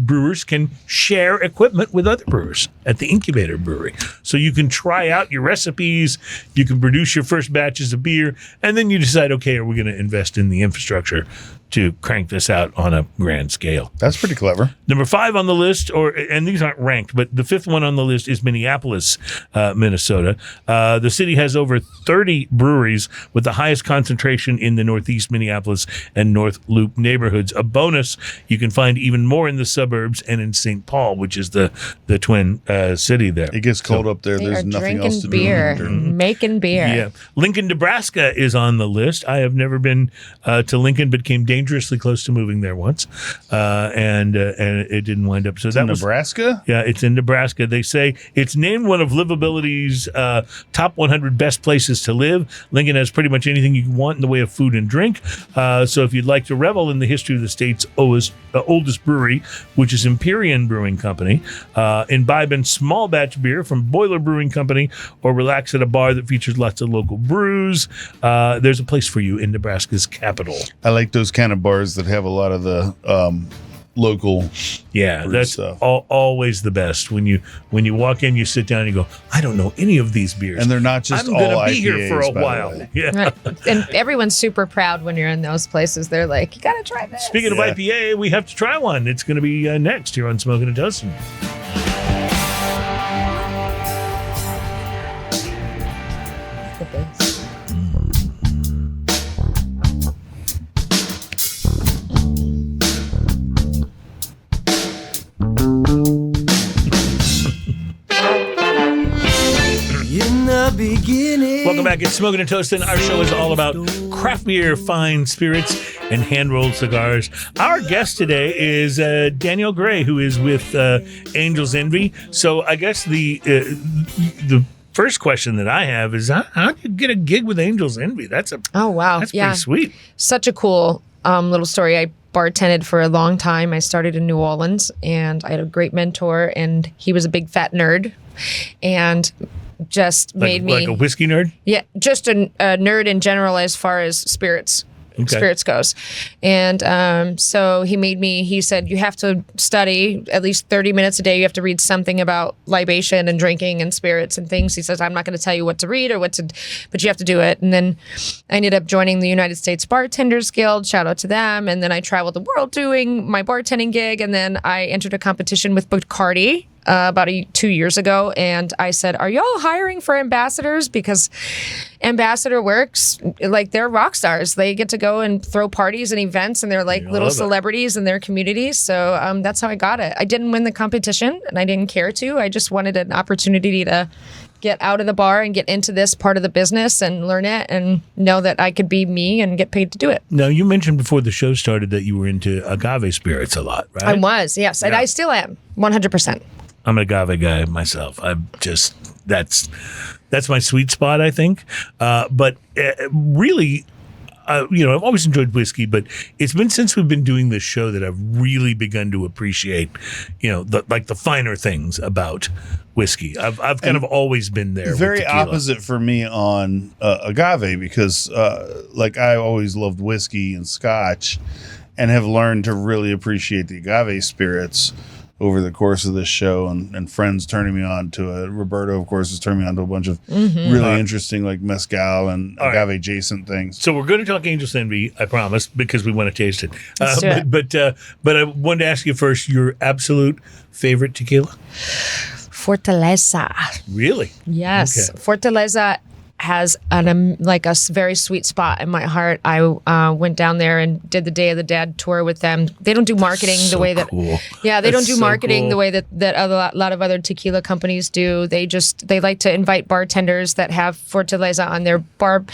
brewers can share equipment with other brewers at the incubator brewery. So you can try out your recipes, you can produce your first batches of beer, and then you decide, okay, are we going to invest in the infrastructure to crank this out on a grand scale? That's pretty clever. Number 5 on the list, and these aren't ranked, but the 5th one on the list is Minneapolis, Minnesota. The city has over 30 breweries, with the highest concentration in the Northeast Minneapolis and North Loop neighborhoods. A bonus, you can find even more in the suburbs and in St. Paul, which is the twin city there. It gets cold up there. There's nothing else to do. Making beer. Yeah. Lincoln, Nebraska is on the list. I have never been to Lincoln, but came dangerously close to moving there once, and it didn't wind up. So that was Nebraska. Yeah, it's in Nebraska. They say it's named one of Livability's top 100 best places to live. Lincoln has pretty much anything you want in the way of food and drink. So if you'd like to revel in the history of the state's oldest brewery, which is Imperial Brewing Company, imbibe in small batch beer from Boiler Brewing Company, or relax at a bar that features lots of local brews, there's a place for you in Nebraska's capital. I like those kind of bars that have a lot of the local. Yeah, that's stuff. Always the best. When you walk in, you sit down and you go, I don't know any of these beers, and they're not just I'm all gonna be IPAs, here for a while. Yeah, right. And everyone's super proud when you're in those places. They're like, you gotta try this. Speaking of IPA, we have to try one. It's going to be next here on Smoking and Toasting. Welcome back. It's Smoking and Toasting. Our show is all about craft beer, fine spirits, and hand-rolled cigars. Our guest today is Daniel Gray, who is with Angel's Envy. So I guess the first question that I have is, how did you get a gig with Angel's Envy? That's pretty sweet. Such a cool little story. I bartended for a long time. I started in New Orleans, and I had a great mentor, and he was a big fat nerd, and just made me like a whiskey nerd. Yeah, just a nerd in general as far as spirits goes. And so he said, you have to study at least 30 minutes a day. You have to read something about libation and drinking and spirits and things. He says, I'm not going to tell you what to read but you have to do it. And then I ended up joining the United States Bartenders Guild. Shout out to them. And then I traveled the world doing my bartending gig. And then I entered a competition with Bacardi about 2 years ago, and I said, are y'all hiring for ambassadors? Because ambassador works like they're rock stars. They get to go and throw parties and events, and they're like little celebrities in their communities. So that's how I got it. I didn't win the competition, and I didn't care to. I just wanted an opportunity to get out of the bar and get into this part of the business and learn it and know that I could be me and get paid to do it. Now, you mentioned before the show started that you were into agave spirits a lot, right? I was, yes. Yeah. And I still am, 100%. I'm an agave guy myself. That's my sweet spot, I think. But really, I've always enjoyed whiskey, but it's been since we've been doing this show that I've really begun to appreciate, the finer things about whiskey. I've kind of always been there. Very opposite for me on agave, because I always loved whiskey and scotch, and have learned to really appreciate the agave spirits over the course of this show, and friends turning me on to Roberto, of course, has turned me on to a bunch of really interesting like mezcal and agave adjacent things. So we're going to talk Angel's Envy, I promise, because we want to taste it. But I wanted to ask you first, your absolute favorite tequila? Fortaleza. Really? Yes. Okay. Fortaleza has like a very sweet spot in my heart. I went down there and did the Day of the Dead tour with them. They don't do marketing the way that they don't do marketing the way that a lot of other tequila companies do. They like to invite bartenders that have Fortaleza on their bar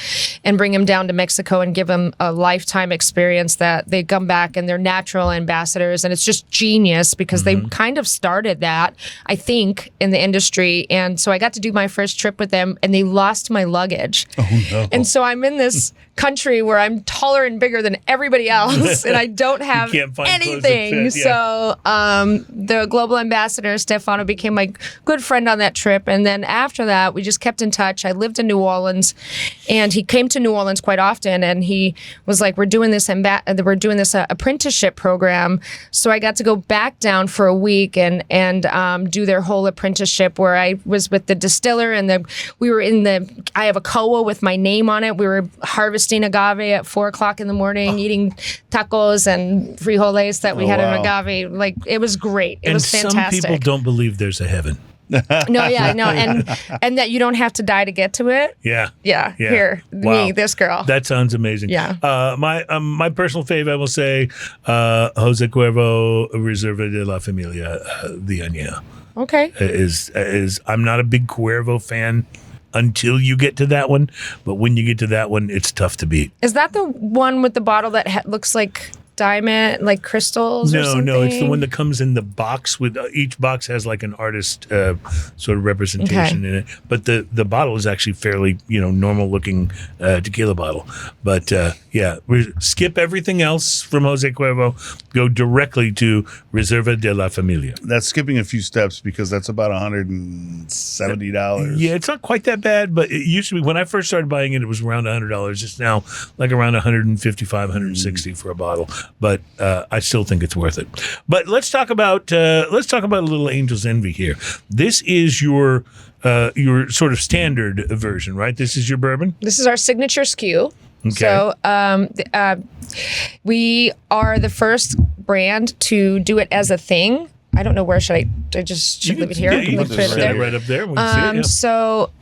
and bring them down to Mexico and give them a lifetime experience that they come back and they're natural ambassadors. And it's just genius because they kind of started that, I think, in the industry. And so I got to do my first trip with them and they lost my luggage. Oh, no. And so I'm in this country where I'm taller and bigger than everybody else and I don't have anything. Fit, So the global ambassador, Stefano, became my good friend on that trip. And then after that, we just kept in touch. I lived in New Orleans and he came to New Orleans quite often. And he was like, we're doing this apprenticeship program. So I got to go back down for a week and do their whole apprenticeship where I was with the distiller and I have a koa with my name on it. We were harvesting agave at 4:00 in the morning, eating tacos and frijoles that we had in agave. Like, it was great. It was fantastic. Some people don't believe there's a heaven. No, and that you don't have to die to get to it. Yeah. Here, me, this girl. That sounds amazing. Yeah. My personal fave, I will say, Jose Cuervo Reserva de la Familia, the Añejo. Okay. Is I'm not a big Cuervo fan until you get to that one, but when you get to that one, it's tough to beat. Is that the one with the bottle that looks like diamond, like crystals or something? No, it's the one that comes in the box with each box has like an artist sort of representation in it. But the bottle is actually fairly, normal looking tequila bottle. But we skip everything else from Jose Cuervo, go directly to Reserva de la Familia. That's skipping a few steps because that's about $170. Yeah, it's not quite that bad, but it used to be when I first started buying it, it was around $100. It's now like around $155, $160 for a bottle. But I still think it's worth it. But let's talk about a little Angel's Envy here. This is your sort of standard version, right? This is your bourbon. This is our signature SKU. Okay. So we are the first brand to do it as a thing. I don't know where should I just leave it here? Yeah, you can put it right up there. We can see it, yeah. So,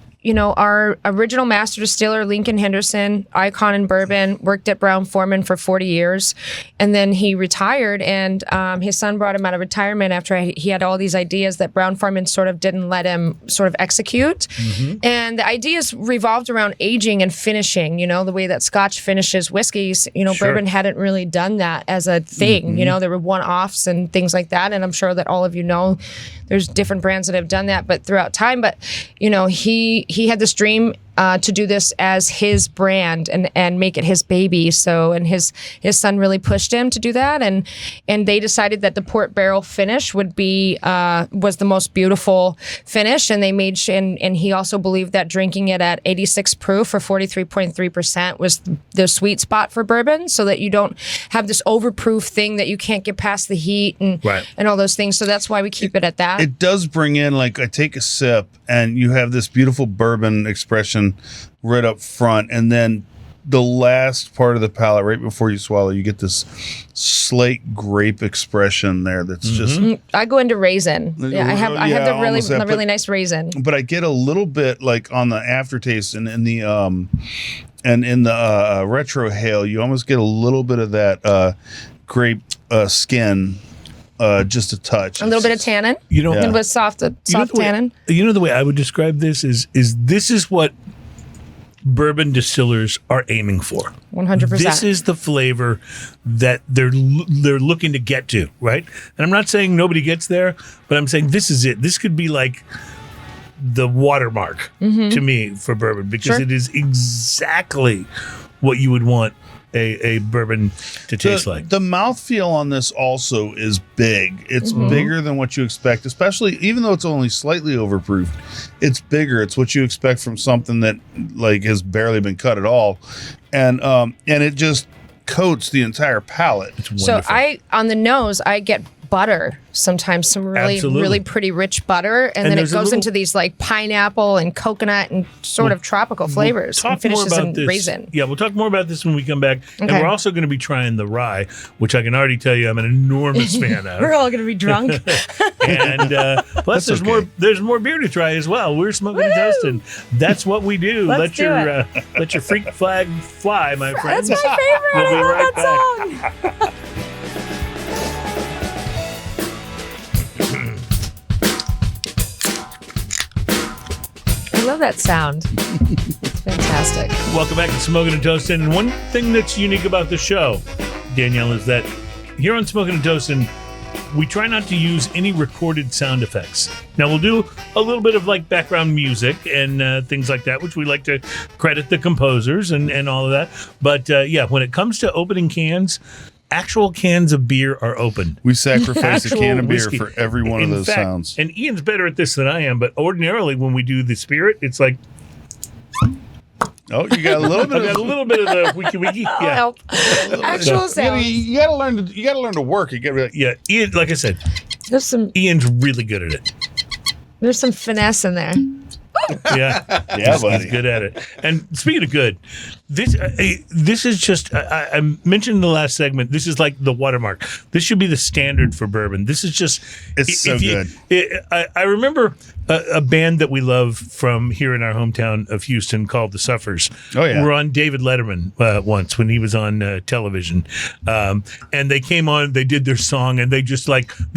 our original master distiller, Lincoln Henderson, icon in bourbon, worked at Brown-Forman for 40 years. And then he retired, and his son brought him out of retirement after he had all these ideas that Brown-Forman sort of didn't let him sort of execute. Mm-hmm. And the ideas revolved around aging and finishing, the way that Scotch finishes whiskeys. Sure. Bourbon hadn't really done that as a thing. Mm-hmm. There were one-offs and things like that. And I'm sure that all of you know there's different brands that have done that, but throughout time. But, he had this dream to do this as his brand and make it his baby. So, and his son really pushed him to do that. And they decided that the port barrel finish was the most beautiful finish. And they made, and he also believed that drinking it at 86 proof or 43.3% was the sweet spot for bourbon, so that you don't have this overproof thing that you can't get past the heat and all those things. So that's why we keep it at that. It does bring in, like, I take a sip and you have this beautiful bourbon expression right up front, and then the last part of the palate right before you swallow, you get this slate grape expression there that's just I go into raisin. Yeah, I have the really nice raisin. But I get a little bit like on the aftertaste and in the retro hail, you almost get a little bit of that grape skin. Just a touch. A little bit of tannin. A little bit of soft tannin. The way I would describe this is this is what bourbon distillers are aiming for. 100%. This is the flavor that they're looking to get to, right? And I'm not saying nobody gets there, but I'm saying this is it. This could be like the watermark to me for bourbon, because it is exactly what you would want a bourbon to taste like. The mouthfeel on this also is big. It's bigger than what you expect, especially even though it's only slightly overproofed. It's bigger. It's what you expect from something that like has barely been cut at all, and it just coats the entire palate. So on the nose, I get butter sometimes, some really pretty rich butter, and then it goes into these like pineapple and coconut and sort of tropical flavors. We'll and finishes more about in this. raisin. Yeah, we'll talk more about this when we come back. And we're also going to be trying the rye, which I can already tell you I'm an enormous fan of. We're all going to be drunk. And plus, there's more beer to try as well. We're smoking and toasting. That's what we do. Let your freak flag fly, my friends. That's my favorite. We'll be I love right that back. song. I love that sound. It's fantastic. Welcome back to Smoking and Toasting. And one thing that's unique about the show, Danielle, is that here on Smoking and Toasting, we try not to use any recorded sound effects. Now, we'll do a little bit of like background music and things like that, which we like to credit the composers and all of that. But when it comes to opening cans, actual cans of beer are opened. We sacrifice a can of beer whiskey. for every one of those sounds. And Ian's better at this than I am, but ordinarily when we do the spirit, it's like... Oh, you got a little bit. I've got a little bit of the wiki wiki. Yeah, Help. Actual sound. You got to learn to. You got to learn to work. You got to. yeah. Ian, like I said, Ian's really good at it. There's some finesse in there. Yeah, buddy. He's good at it. And speaking of good, this is just. I mentioned in the last segment. This is like the watermark. This should be the standard for bourbon. This is just. It's so good. I remember a band that we love from here in our hometown of Houston called the Suffers. Oh yeah, were on David Letterman once when he was on television, and they came on. They did their song, and they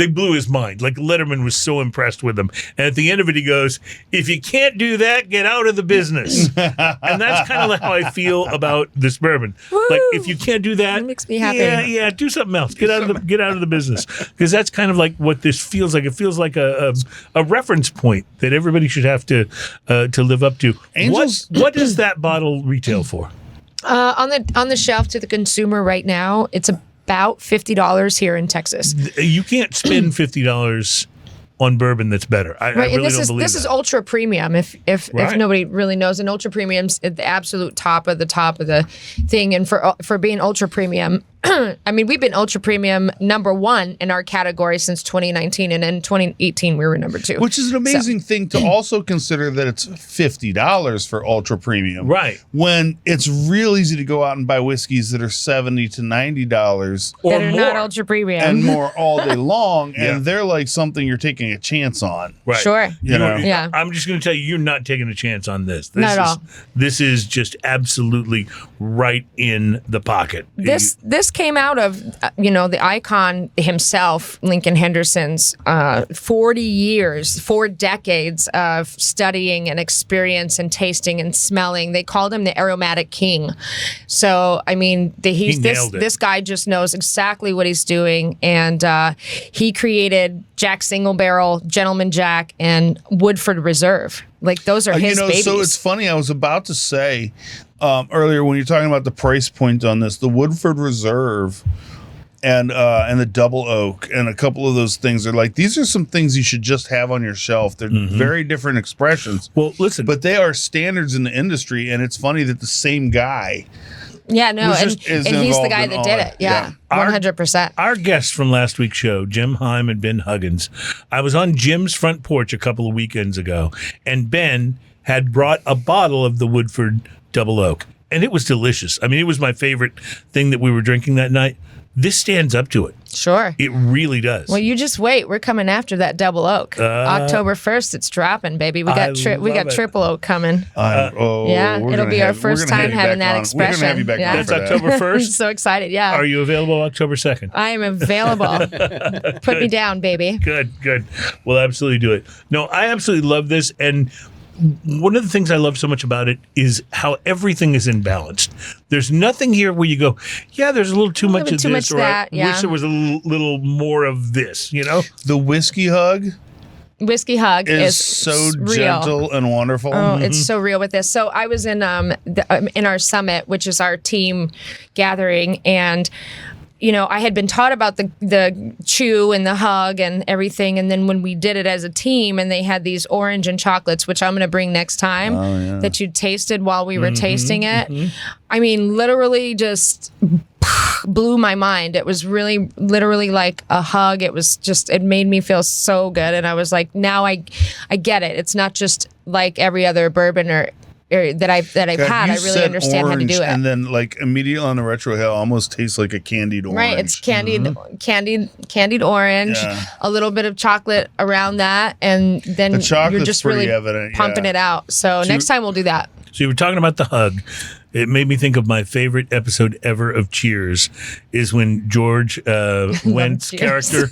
blew his mind. Like Letterman was so impressed with them. And at the end of it, he goes, "If you can't do that, get out of the business." And that's kind of like how I feel about this bourbon. Woo! Like if you can't do that, It makes me happy. Yeah, do something else. Get out of the business, because that's kind of like what this feels like. It feels like a reference point that everybody should have to live up to. Angels. What does that bottle retail for? On the shelf to the consumer right now, it's about $50 here in Texas. You can't spend $50 on bourbon that's better. I really don't believe this is ultra premium. If nobody really knows, an ultra premium's at the absolute top of the thing. And for being ultra premium, I mean, we've been ultra premium #1 in our category since 2019, and in 2018 we were #2. Which is an amazing thing to also consider, that it's $50 for ultra premium, right? When it's real easy to go out and buy whiskeys that are $70 to $90 or more, not ultra premium and more all day long, and they're like something you're taking a chance on, right? Sure, you know. Yeah. I'm just going to tell you, you're not taking a chance on this. Not at all. This is just absolutely right in the pocket. This came out of the icon himself, Lincoln Henderson's 4 decades of studying and experience and tasting and smelling. They called him the aromatic king. So I mean, this guy just knows exactly what he's doing, and he created Jack Single Barrel, Gentleman Jack, and Woodford Reserve. Like those are his babies. So it's funny. I was about to say earlier, when you're talking about the price point on this, the Woodford Reserve and the Double Oak and a couple of those things are like, these are some things you should just have on your shelf. They're very different expressions. Well, listen, but they are standards in the industry, and it's funny that the same guy. Yeah, no, and he's the guy that did it. Yeah, 100%. Our guests from last week's show, Jim Heim and Ben Huggins, I was on Jim's front porch a couple of weekends ago, and Ben had brought a bottle of the Woodford Double Oak, and it was delicious. I mean, it was my favorite thing that we were drinking that night. This stands up to it. Sure. It really does. Well, you just wait. We're coming after that Double Oak. October 1st, it's dropping, baby. We got Triple Oak coming. It'll be our first time having that expression. We're gonna have you back on That's October 1st. I'm so excited. Yeah. Are you available October 2nd? I am available. Put me down, baby. Good. We'll absolutely do it. No, I absolutely love this, and one of the things I love so much about it is how everything is in balance. There's nothing here where you go, yeah, there's a little too much of this, or I wish there was a little more of this, you know? The Whiskey Hug is so real. gentle and wonderful. Oh, it's so real with this. So I was in our summit, which is our team gathering, and I had been taught about the chew and the hug and everything. And then when we did it as a team, and they had these orange and chocolates, which I'm going to bring next time, that you tasted while we were tasting it. I mean, literally just blew my mind. It was really literally like a hug. It made me feel so good. And I was like, now I get it. It's not just like every other bourbon or that I've had. I really understand how to do it. And then like immediately on the retro hill almost tastes like a candied orange. Right, it's candied orange, a little bit of chocolate around that, and then you're just really pumping it out. So next time we'll do that. So you were talking about the hug. It made me think of my favorite episode ever of Cheers is when George Wendt's character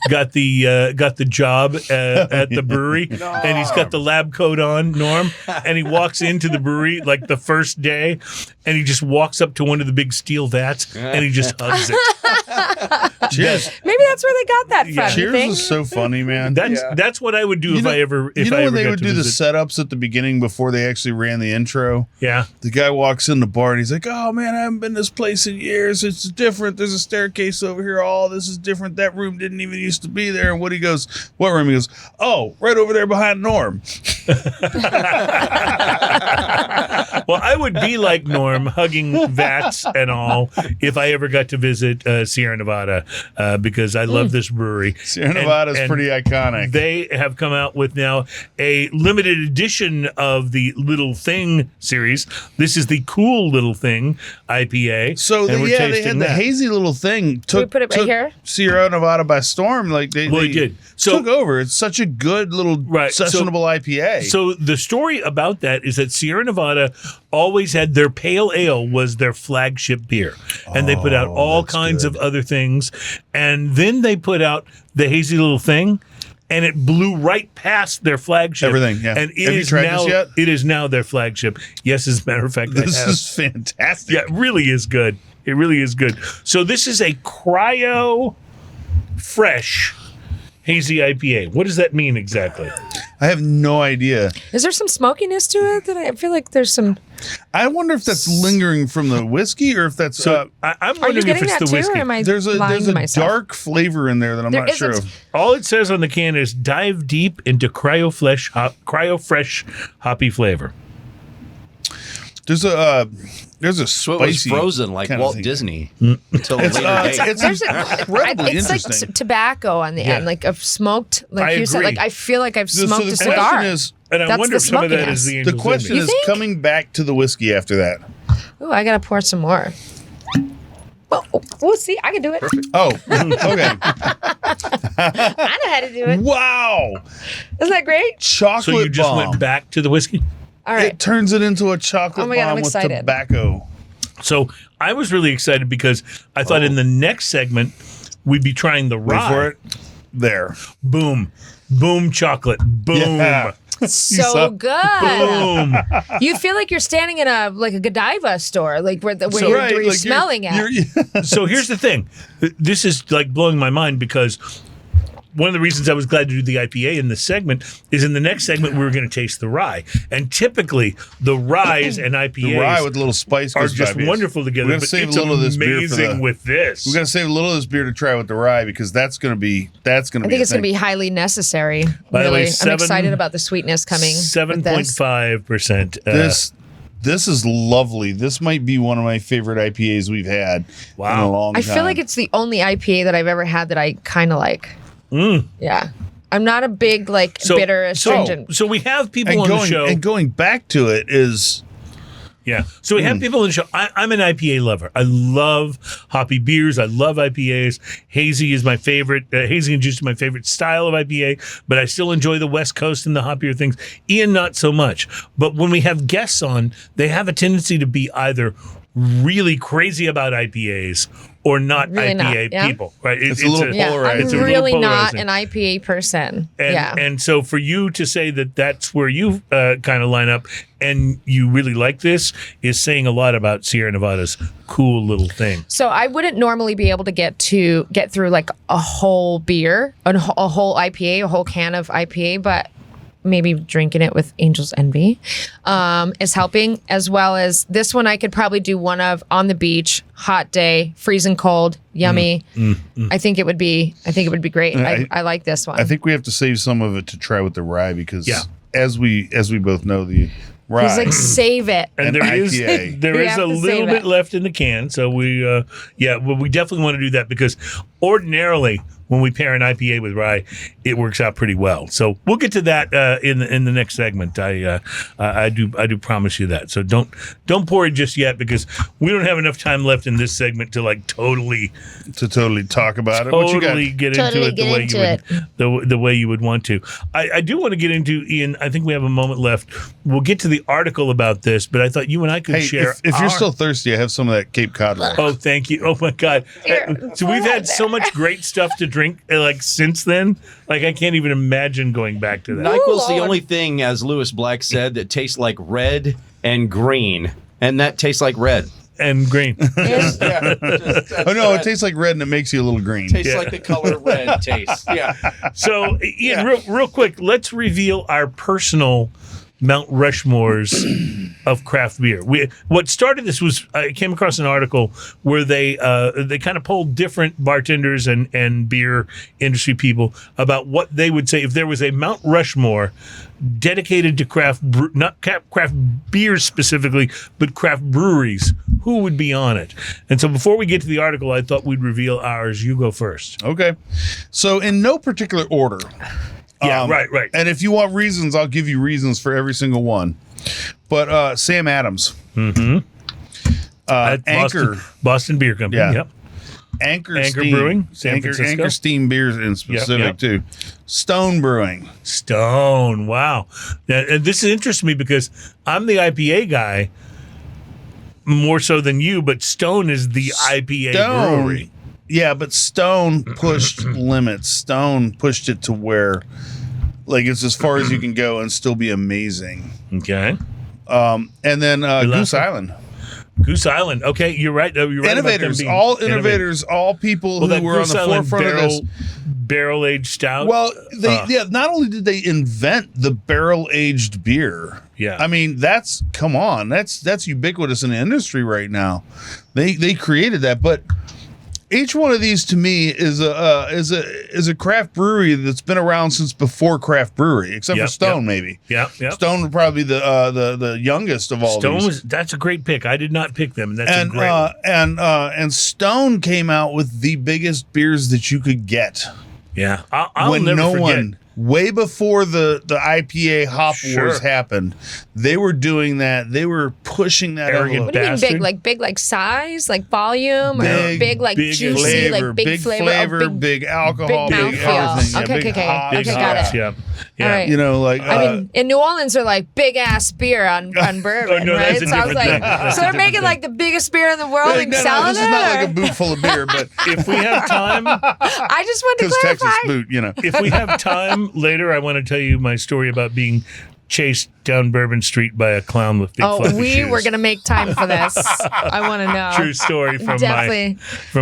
got the job at the brewery, and he's got the lab coat on, Norm, and he walks into the brewery like the first day, and he just walks up to one of the big steel vats and he just hugs it. Cheers. Maybe that's where they got that from. Cheers is so funny, man. That's what I would do if I ever when they would do the setups at the beginning before they actually ran the intro. Yeah, the guy walks in the bar and he's like, "Oh man, I haven't been to this place in years. It's different. There's a staircase over here. All this is different. That room didn't even used to be there." And Woody goes, "What room?" He goes, "Oh, right over there behind Norm." Well, I would be like Norm, hugging vats and all, if I ever got to visit Sierra Nevada, because I love this brewery. Sierra Nevada is pretty iconic. They have come out with now a limited edition of the Little Thing series. This is the Cool Little Thing IPA. So they had the Hazy Little Thing. Can we put it right here? Sierra Nevada by storm. Like they did. Took over. It's such a good little sessionable IPA. So the story about that is that Sierra Nevada always had their pale ale was their flagship beer, and they put out all kinds of other things, and then they put out the Hazy Little Thing, and it blew right past their flagship. Everything, yeah. And Have you tried this yet? It is now their flagship. Yes, as a matter of fact, this is fantastic. Yeah, it really is good. It really is good. So this is a cryo fresh Hazy IPA. What does that mean exactly? I have no idea. Is there some smokiness to it? That I feel like there's some. I wonder if that's lingering from the whiskey or if that's. I'm wondering if it's the whiskey. There's a dark flavor in there that I'm not sure of. All it says on the can is dive deep into cryo fresh hoppy flavor. There's a spicy. So it was frozen like Walt Disney until later date. It's incredibly interesting. It's like tobacco on the end, like I've smoked. Like you said, like I feel like I've smoked a cigar. And I wonder if some of that is the Angel's The question is coming back to the whiskey after that. Oh, I gotta pour some more. Well, we'll see. I can do it. Perfect. Oh, okay. I know how to do it. Wow. Isn't that great? Chocolate So you just bomb. went back to the whiskey? All right. It turns it into a chocolate bomb with tobacco. So I was really excited because I thought in the next segment we'd be trying the rye. Wait for it. There. Boom. Boom chocolate. Boom. Yeah. So good. Boom. You feel like you're standing in a Godiva store, like where you're smelling it. So here's the thing. This is like blowing my mind because one of the reasons I was glad to do the IPA in this segment is in the next segment we were going to taste the rye. And typically the ryes and IPAs the rye with a little spice are just wonderful together. We're going to save a little of this beer with this. We're going to save a little of this beer to try with the rye because that's going to be I think it's going to be highly necessary. By the way, I'm excited about the sweetness coming. 7.5%. This is lovely. This might be one of my favorite IPAs we've had in a long time. I feel like it's the only IPA that I've ever had that I kind of like. Yeah. I'm not a big bitter astringent. So we have people on the show. And going back to it is... Yeah. So we have people on the show. I'm an IPA lover. I love hoppy beers. I love IPAs. Hazy is my favorite. Hazy and juice is my favorite style of IPA, but I still enjoy the West Coast and the hoppier things. Ian, not so much. But when we have guests on, they have a tendency to be either really crazy about IPAs or not really IPA people, right? It's a little polarizing. I'm really not an IPA person. And so for you to say that that's where you kind of line up and you really like this is saying a lot about Sierra Nevada's Cool Little Thing. So I wouldn't normally be able to get through like a whole beer, a whole IPA, a whole can of IPA, but maybe drinking it with Angel's Envy is helping, as well as this one I could probably do one of on the beach, hot day, freezing cold, yummy. I think it would be great. I like this one. I think we have to save some of it to try with the rye because as we both know, the Right. He's like, save it. And there is IPA. there is a little bit left in the can, so we we definitely want to do that because ordinarily when we pair an IPA with rye, it works out pretty well. So we'll get to that in the next segment. I do promise you that. So don't pour it just yet because we don't have enough time left in this segment to like totally talk about it. What you got? Get into it the way you would want to. I do want to get into, Ian. I think we have a moment left. We'll get to the article about this, but I thought you and I could share. If you're still thirsty, I have some of that Cape Cod left. Oh, thank you. Oh my God. So we've had so much great stuff to drink like since then. Like I can't even imagine going back to that. NyQuil's the only thing, as Lewis Black said, that tastes like red and green, and that tastes like red and green. It tastes like red and it makes you a little green. Tastes like the color red tastes. Yeah. So Ian, real quick, let's reveal our personal Mount Rushmores of craft beer. What started this was I came across an article where they kind of polled different bartenders and beer industry people about what they would say if there was a Mount Rushmore dedicated to not craft beers specifically, but craft breweries. Who would be on it? And so before we get to the article, I thought we'd reveal ours. You go first. Okay. So in no particular order. Yeah, right. And if you want reasons, I'll give you reasons for every single one. But Sam Adams. Mm-hmm. Anchor. Boston Beer Company. Yeah. Yep. Anchor Steam, Brewing, San Francisco. Anchor Steam Beers in specific, too. Stone Brewing. Stone, wow. And this interests me because I'm the IPA guy more so than you, but Stone is the IPA brewery. Yeah, but Stone pushed limits. Stone pushed it to where, like, it's as far as you can go and still be amazing. Okay. And then Goose Island. Goose Island. Okay, you're right. You're right. Innovators, all innovators, all people who were on the forefront of this. Barrel-aged stout. Well, not only did they invent the barrel-aged beer. Yeah. I mean, that's ubiquitous in the industry right now. They created that, but each one of these to me is a craft brewery that's been around since before craft brewery, except for Stone, maybe. Yeah. Stone would probably be the youngest of all these. That's a great pick. I did not pick them, and that's a great one. And Stone came out with the biggest beers that you could get. Yeah, I'll never forget. Way before the IPA hop wars happened, they were doing that. They were pushing that. Arrogant what do you mean big? Like big, like size, like volume, or big, like juicy, flavor, like big flavor, big alcohol, big everything. Okay, got it. Yeah. All right. You know, like I mean, in New Orleans, they're like big ass beer on bourbon, right? So I was like, so they're making like the biggest beer in the world and selling it. This is not like a boot full of beer, but if we have time, I just want to clarify. Texas boot, you know. If we have time later, I want to tell you my story about being chased down Bourbon Street by a clown with big fluffy shoes. Were going to make time for this. I want to know. True story from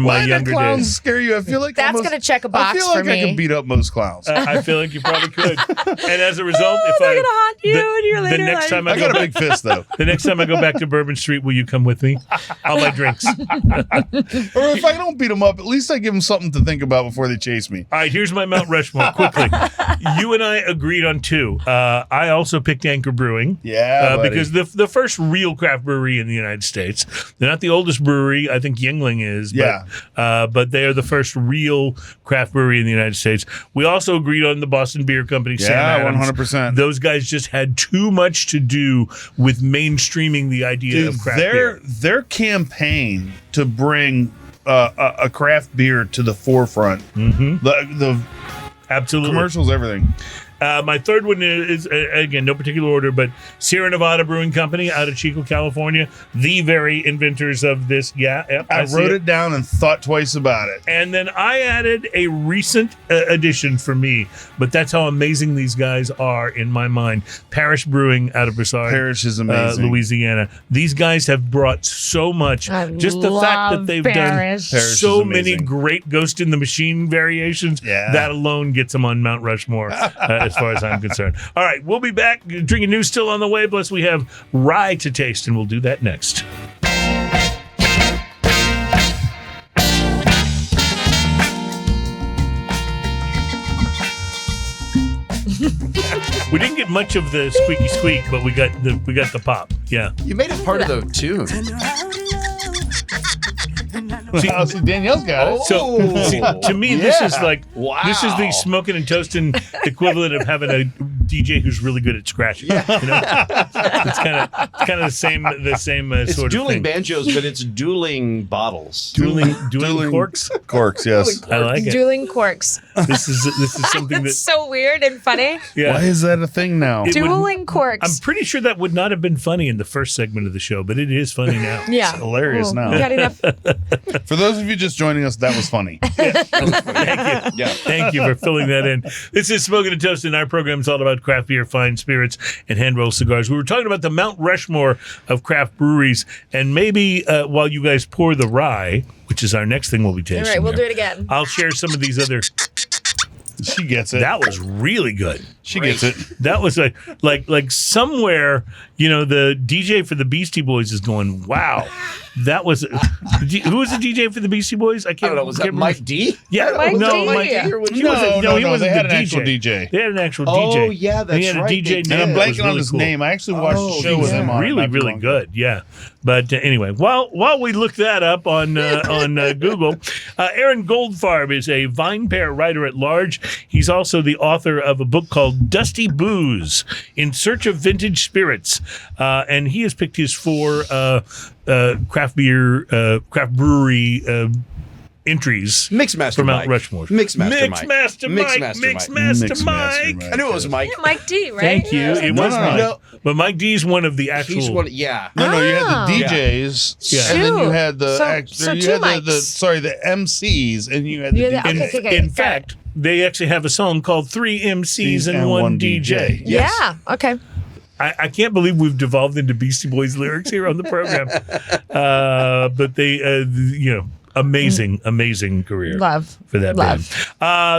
my younger days. Clowns scare you? I feel like that's going to check a box for me. I feel like I can beat up most clowns. I feel like you probably could. And as a result, if they're going to haunt you in your later life. I got a big fist though. The next time I go back to Bourbon Street, will you come with me? I'll buy drinks. Or if I don't beat them up, at least I give them something to think about before they chase me. All right, here's my Mount Rushmore. Quickly, you and I agreed on two. I also picked Anchor Brewing. Yeah, because the first real craft brewery in the United States. They're not the oldest brewery. I think Yuengling is. But they are the first real craft brewery in the United States. We also agreed on the Boston Beer Company. Yeah, Sam Adams. 100%. Those guys just had too much to do with mainstreaming the idea of craft beer. Their campaign to bring a craft beer to the forefront. Mm-hmm. The absolutely commercials, everything. My third one is, again, no particular order, but Sierra Nevada Brewing Company out of Chico, California, the very inventors of this. I wrote it down and thought twice about it. And then I added a recent addition for me, but that's how amazing these guys are in my mind. Parish Brewing out of Broussard. Parish is amazing. Louisiana. These guys have brought so much. Just the fact that they've done so many great Ghost in the Machine variations, that alone gets them on Mount Rushmore. As far as I'm concerned. All right, we'll be back. Drinking news still on the way. Plus, we have rye to taste, and we'll do that next. We didn't get much of the squeaky squeak, but we got the pop. Yeah. You made it part of the tune. See, Danielle's got it. So to me, this is like this is the smoking and toasting equivalent of having a DJ who's really good at scratching. Yeah. You know? It's kind of the same it's sort of thing. It's dueling banjos, but it's dueling bottles. Dueling corks. Corks, yes. I like it. Dueling corks. This is something That's so weird and funny. Yeah. Why is that a thing now? Dueling corks. I'm pretty sure that would not have been funny in the first segment of the show, but it is funny now. Yeah. It's hilarious now. We got enough. For those of you just joining us, that was funny. Thank you. Thank you for filling that in. This is Smoking and Toasting. Our program is all about craft beer, fine spirits, and hand-rolled cigars. We were talking about the Mount Rushmore of craft breweries, and maybe while you guys pour the rye, which is our next thing we'll be tasting. All right, we'll here, do it again. I'll share some of these other... She gets it. That was really good. She gets it. That was like somewhere, you know, the DJ for the Beastie Boys is going, wow. That was who was the DJ for the Beastie Boys? I don't know. Was that Mike D? Yeah, Mike no, D? Mike D. No, he wasn't. They had an actual DJ. They had an actual DJ. Oh yeah, that's he had right. a DJ And name. I'm that was blanking on really his cool. name. I actually watched the show with him on it. Really good. Yeah. But anyway, while we look that up on Google, Aaron Goldfarb is a Vine Pair writer at large. He's also the author of a book called Dusty Booze: In Search of Vintage Spirits, and he has picked his 4 craft brewery entries Mixmaster from Mount Mike. Rushmore. Mixmaster Mike. I knew it was Mike. Yeah, Mike D, right? Thank you. It was Mike. No. But Mike D's one of the actual. He's one. Yeah. No, you had the DJs, Yeah. and then you had the So you two had the mics. the MCs, and you had the You had DJs. the- okay. In got fact, they actually have a song called 3 MCs and 1 DJ. Yes. Yeah. Okay. I can't believe we've devolved into Beastie Boys lyrics here on the program. But they, amazing career. Love. For that band.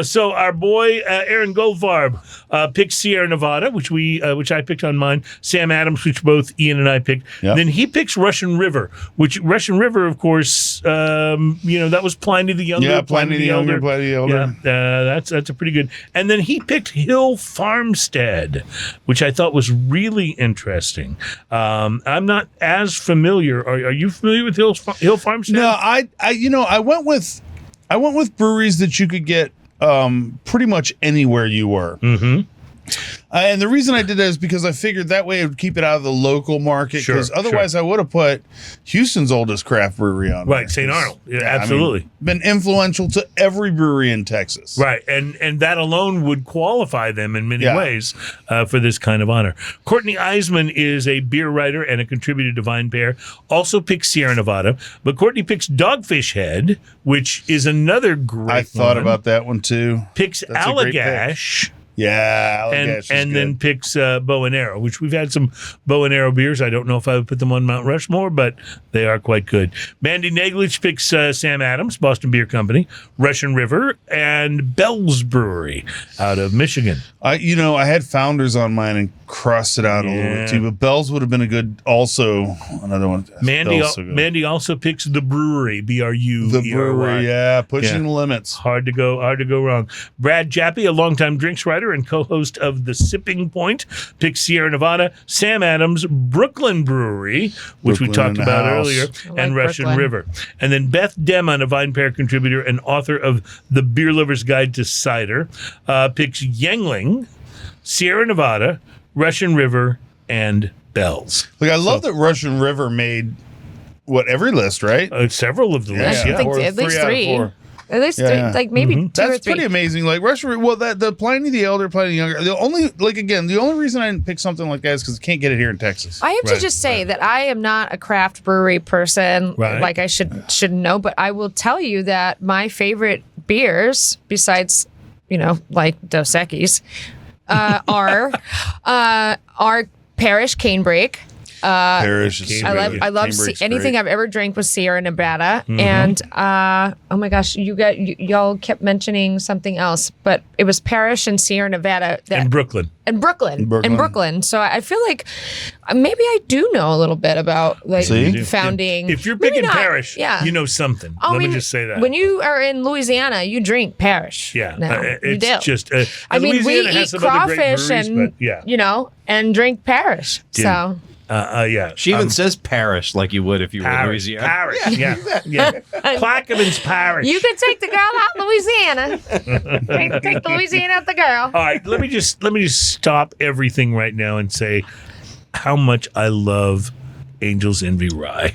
So our boy Aaron Goldfarb picked Sierra Nevada, which I picked on mine. Sam Adams, which both Ian and I picked. Yep. Then he picks Russian River, which Russian River, of course, that was Pliny the Younger. Yeah, Pliny the Younger. Yeah, that's a pretty good. And then he picked Hill Farmstead, which I thought was really interesting. I'm not as familiar. Are you familiar with Hill Farmstead? No, I went with breweries that you could get pretty much anywhere you were. Mm-hmm. And the reason I did that is because I figured that way it would keep it out of the local market. Because otherwise I would have put Houston's oldest craft brewery on. Right, St. Arnold. Yeah, absolutely. Been influential to every brewery in Texas. Right, and that alone would qualify them in many ways for this kind of honor. Courtney Eisman is a beer writer and a contributor to Vine Pair. Also picks Sierra Nevada, but Courtney picks Dogfish Head, which is another great I thought one. about that one too. Picks That's a great pick. Allagash. Yeah, and then picks Bow and Arrow, which we've had some Bow and Arrow beers. I don't know if I would put them on Mount Rushmore, but they are quite good. Mandy Naglich picks Sam Adams, Boston Beer Company, Russian River, and Bell's Brewery out of Michigan. I had Founders on mine and crossed it out a little bit too, but Bell's would have been a good another one. Mandy also picks The Brewery, BRU. The Brewery, pushing the limits. Hard to go wrong. Brad Jappy, a longtime drinks writer and co-host of The Sipping Point, picks Sierra Nevada. Sam Adams, Brooklyn Brewery, which we talked about earlier, and Russian River. And then Beth Demon, a Vine Pair contributor and author of The Beer Lover's Guide to Cider, picks Yangling, Sierra Nevada, Russian River, and Bell's. Look, I love that Russian River made every list, right? Several of the lists. I think at least 3. At least 3, like maybe 2 or 3. That's pretty amazing. Like Russian River, the Pliny the Elder, Pliny the Younger. The only reason I didn't pick something like that is because I can't get it here in Texas. I have to just say that I am not a craft brewery person, like I should know, but I will tell you that my favorite beers, besides like Dos Equis, are Parish Canebrake. Parish is I love anything I've ever drank was Sierra Nevada, and oh my gosh, y'all kept mentioning something else, but it was Parish and Sierra Nevada and Brooklyn. In Brooklyn. So I feel like maybe I do know a little bit about like founding. If you're big in Parish, you know something. Let me just say that. When you are in Louisiana, you drink Parish. Yeah, it's just. I mean, Louisiana we eat crawfish and drink Parish. Dude. So. She even says parish like you would if you were in Louisiana. Parish, yeah. Clackaman's Parish. You can take the girl out Louisiana. take the Louisiana out the girl. All right, let me just stop everything right now and say how much I love Angel's Envy Rye.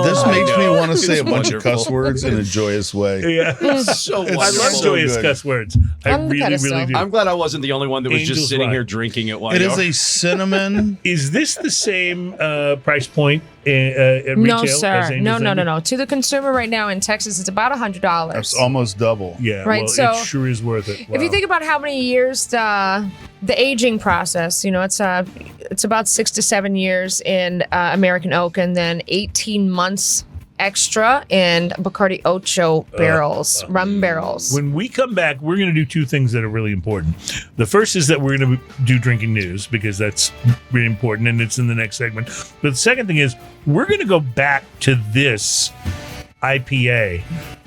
This makes me want to say a bunch of cuss words in a joyous way. Yeah, so I love joyous cuss words. I really do. I'm glad I wasn't the only one that was just sitting here drinking it while it is a cinnamon. Is this the same price point at retail? No, sir. As Angel's Envy? No. To the consumer right now in Texas, it's about $100. That's almost double. Yeah, right. Well, So it sure is worth it. Wow. If you think about how many years the aging process, it's about 6 to 7 years in American oak, and then 18 months extra in Bacardi Ocho barrels, rum barrels. When we come back, we're going to do two things that are really important. The first is that we're going to do drinking news because that's really important and it's in the next segment. But the second thing is we're going to go back to this IPA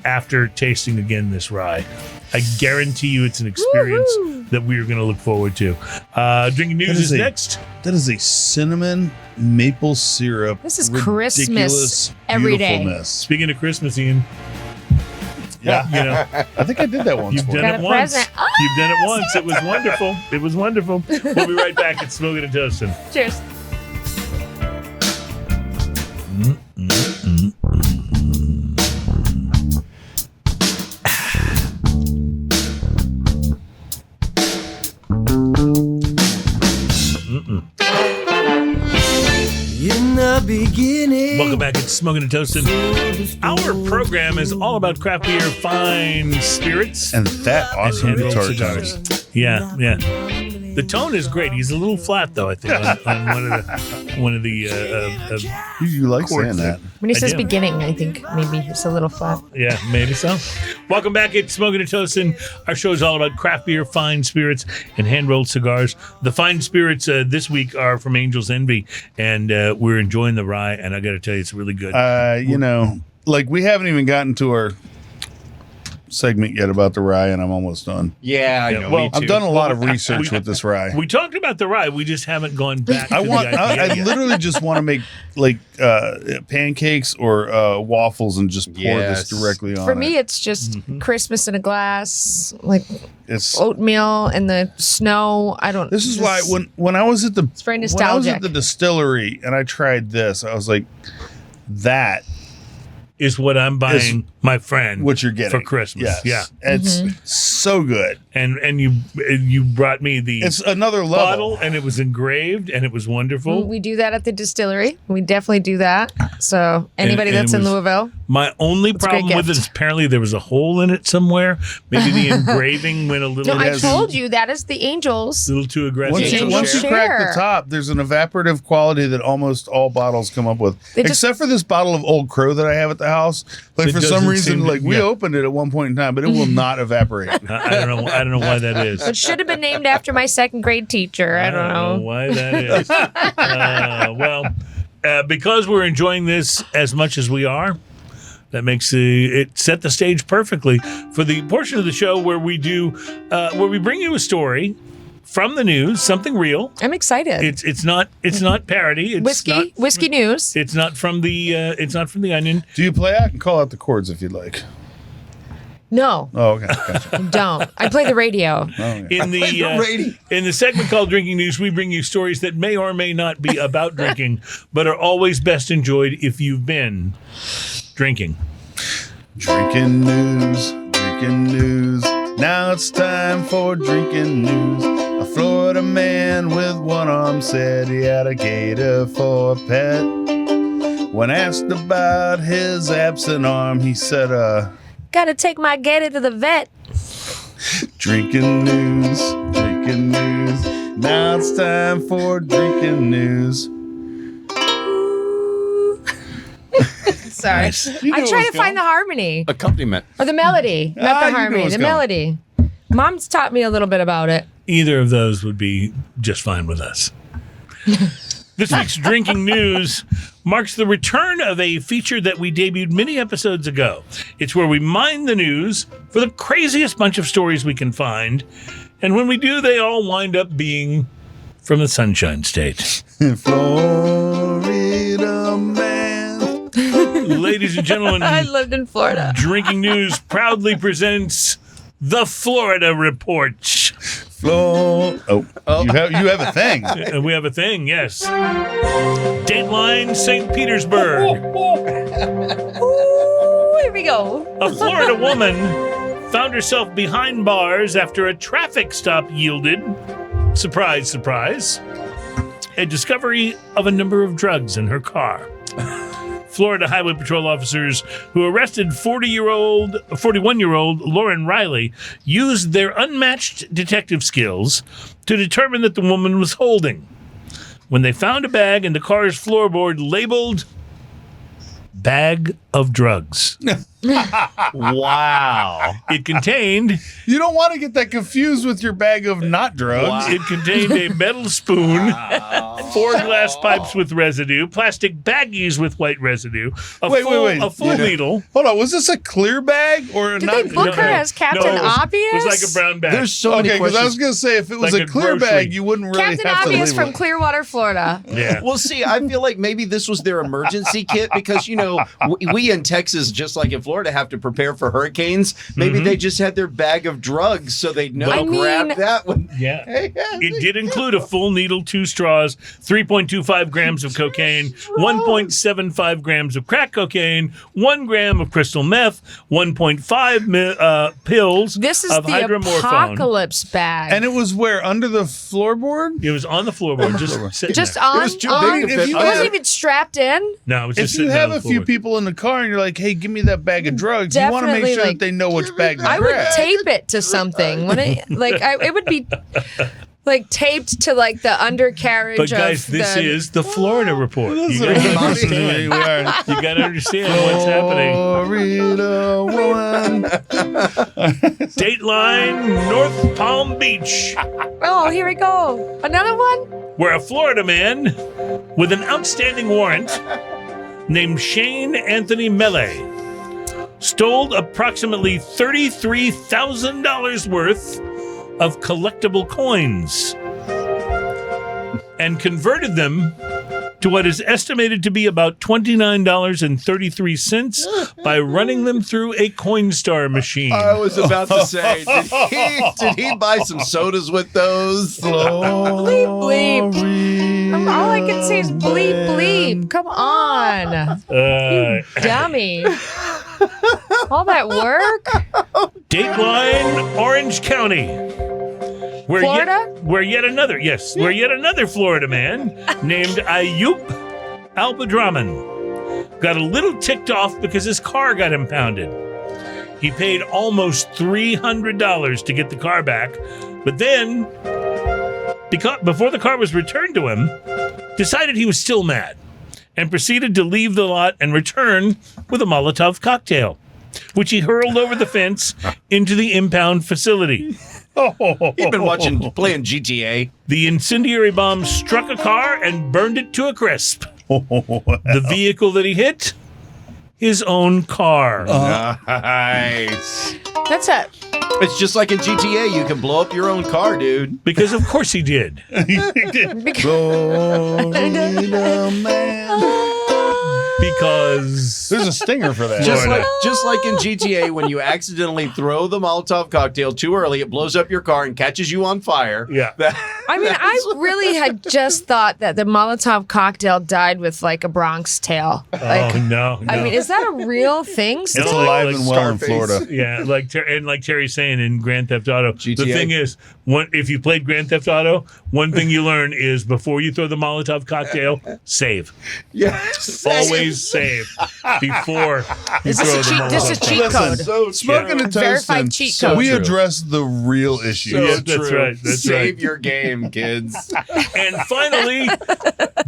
after tasting again this rye. I guarantee you it's an experience that we are going to look forward to. Drinking news is next. That is a cinnamon maple syrup. This is Christmas every day. Speaking of Christmas, Ian. Yeah. I think I did that once. You've done it once. You've done it once. It was wonderful. It was wonderful. We'll be right back at Smoking and Toasting. Cheers. Beginning. Welcome back. It's Smoking and Toasting. Our program is all about craft beer, fine spirits, and that awesome guitar tone. Yeah. The tone is great. He's a little flat though. I think on one of the. You like saying that when he says beginning. I think maybe it's a little flat. Yeah, maybe so. Welcome back. It's Smoking and Toasting. Our show is all about craft beer, fine spirits, and hand rolled cigars. The fine spirits this week are from Angel's Envy, and we're enjoying the rye. And I got to tell you, it's really good. We haven't even gotten to our segment yet about the rye, and I'm almost done. Yeah, I know. Well, I've done a lot of research with this rye. We talked about the rye. We just haven't gone back. I literally just want to make pancakes or waffles and just pour this directly on. For me, it's just Christmas in a glass, it's oatmeal and the snow. This is why when I was at the it's very nostalgic. When I was at the distillery and I tried this, I was like, that is what I'm buying my friend what you're getting for Christmas. Yes. Yeah. It's so good. And you brought me it's another level bottle, and it was engraved and it was wonderful. We do that at the distillery. We definitely do that. So anybody that's in Louisville. My only problem with it is apparently there was a hole in it somewhere. Maybe the engraving went a little. No, I told you that is the Angels. A little too aggressive. Once you crack the top, there's an evaporative quality that almost all bottles come up with, except for this bottle of Old Crow that I have at the house. For some reason, we opened it at one point in time, but it will not evaporate. I don't know why that is. It should have been named after my second grade teacher. I don't know why that is. Because we're enjoying this as much as we are, that makes it set the stage perfectly for the portion of the show where we bring you a story from the news, something real. I'm excited. It's not parody. It's whiskey news. It's not from the Onion. Do you play? I can call out the chords if you'd like. No. Oh, okay. Gotcha. Don't. I play the radio. Oh, yeah. In the segment called Drinking News, we bring you stories that may or may not be about drinking, but are always best enjoyed if you've been drinking. Drinking news. Now it's time for drinking news. A Florida man with one arm said he had a gator for a pet. When asked about his absent arm, he said, gotta take my gator to the vet. Drinking news. Now it's time for drinking news. Sorry. Nice. I'm trying to find the harmony. Accompaniment. Or the melody. Not the harmony. The melody. Mom's taught me a little bit about it. Either of those would be just fine with us. This week's drinking news marks the return of a feature that we debuted many episodes ago. It's where we mine the news for the craziest bunch of stories we can find. And when we do, they all wind up being from the Sunshine State. Florida man. Ladies and gentlemen, I lived in Florida. Drinking News proudly presents the Florida Report. You have a thing. We have a thing, yes. Dateline, St. Petersburg. Ooh, here we go. A Florida woman found herself behind bars after a traffic stop yielded, surprise, surprise, a discovery of a number of drugs in her car. Florida Highway Patrol officers who arrested 41-year-old Lauren Riley used their unmatched detective skills to determine that the woman was holding when they found a bag in the car's floorboard labeled bag of drugs. Wow. It contained... You don't want to get that confused with your bag of not drugs. Wow. It contained a metal spoon, 4 glass pipes with residue, plastic baggies with white residue, a full needle. Hold on, was this a clear bag or Did not? they book her as Captain Obvious? It was like a brown bag. There's so many Okay, because I was questions. going to say, if it was Like a a clear grocery. bag, you wouldn't really Captain have to Obvious label from it. Clearwater, Florida. Yeah. Well, see, I feel like maybe this was their emergency kit because, we in Texas, just like in Florida, have to prepare for hurricanes. Maybe they just had their bag of drugs so they'd know I mean- grab that one. Yeah. It did include a full needle, 2 straws, 3.25 grams of cocaine, 1.75 grams of crack cocaine, 1 gram of crystal meth, 1.5 pills This is of the hydromorphone. apocalypse bag. And it was where? Under the floorboard? It was on the floorboard, just sitting just there. on. It was too on- big to if fit. you It had- wasn't even strapped in. No, it was just If you sitting have on a the few floorboard. people in the car and you're like, hey, give me that bag of drugs, you want to make Definitely, sure like, that they know which bag to I would grab. tape it to something. When it would be like taped to like the undercarriage. But guys, of this the, is the Florida Report. You This is gotta amazing. understand. You got to understand what's happening. Florida woman. Dateline, North Palm Beach, Oh, here we go. Another one. where a Florida man with an outstanding warrant named Shane Anthony Melee stole approximately $33,000 worth of collectible coins and converted them to what is estimated to be about $29.33 by running them through a Coinstar machine. I was about to say, did he buy some sodas with those? Bleep bleep. All I can say is bleep bleep. Come on, you dummy. All that work. Dateline, Orange County. Florida? Where yet another Florida man named Ayup Albadraman got a little ticked off because his car got impounded. He paid almost $300 to get the car back, but then, before the car was returned to him, decided he was still mad and proceeded to leave the lot and return with a Molotov cocktail, which he hurled over the fence into the impound facility. He'd been playing GTA. The incendiary bomb struck a car and burned it to a crisp. The vehicle that he hit? His own car. Nice. That's it. It's just like in GTA. You can blow up your own car, dude. Because of course he did. Florida man. Because There's a stinger for that. Just like in GTA, when you accidentally throw the Molotov cocktail too early, it blows up your car and catches you on fire. yeah. I mean, I really had just thought that the Molotov cocktail died with like a Bronx tale. Like, Oh no. I mean, is that a real thing It's still? alive like and well in Scarface. Florida. Yeah, like Terry's saying in Grand Theft Auto. The GTA. thing is, if you played Grand Theft Auto, one thing you learn is before you throw the Molotov cocktail, save. Yes. Always save before you Is throw this the a cheat? This is Molotov. cheat code. So Smoking and Verified toasting. cheat So code. We true. address the real issue. Yeah, that's right. That's Save right. your game. time, kids. And finally,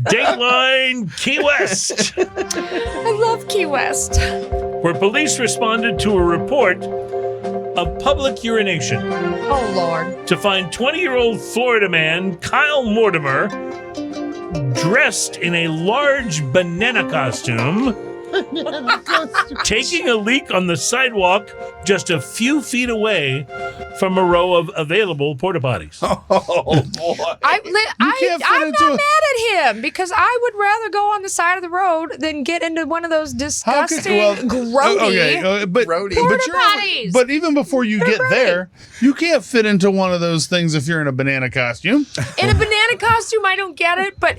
Dateline Key West. I love Key West. Where police responded to a report of public urination Oh, Lord. to find 20-year-old Florida man Kyle Mortimer dressed in a large banana costume, taking a leak on the sidewalk just a few feet away from a row of available porta potties. Oh, boy. I'm not mad at him because I would rather go on the side of the road than get into one of those disgusting, grody porta potties. But even before you get there, you can't fit into one of those things if you're in a banana costume. In a banana costume, I don't get it, but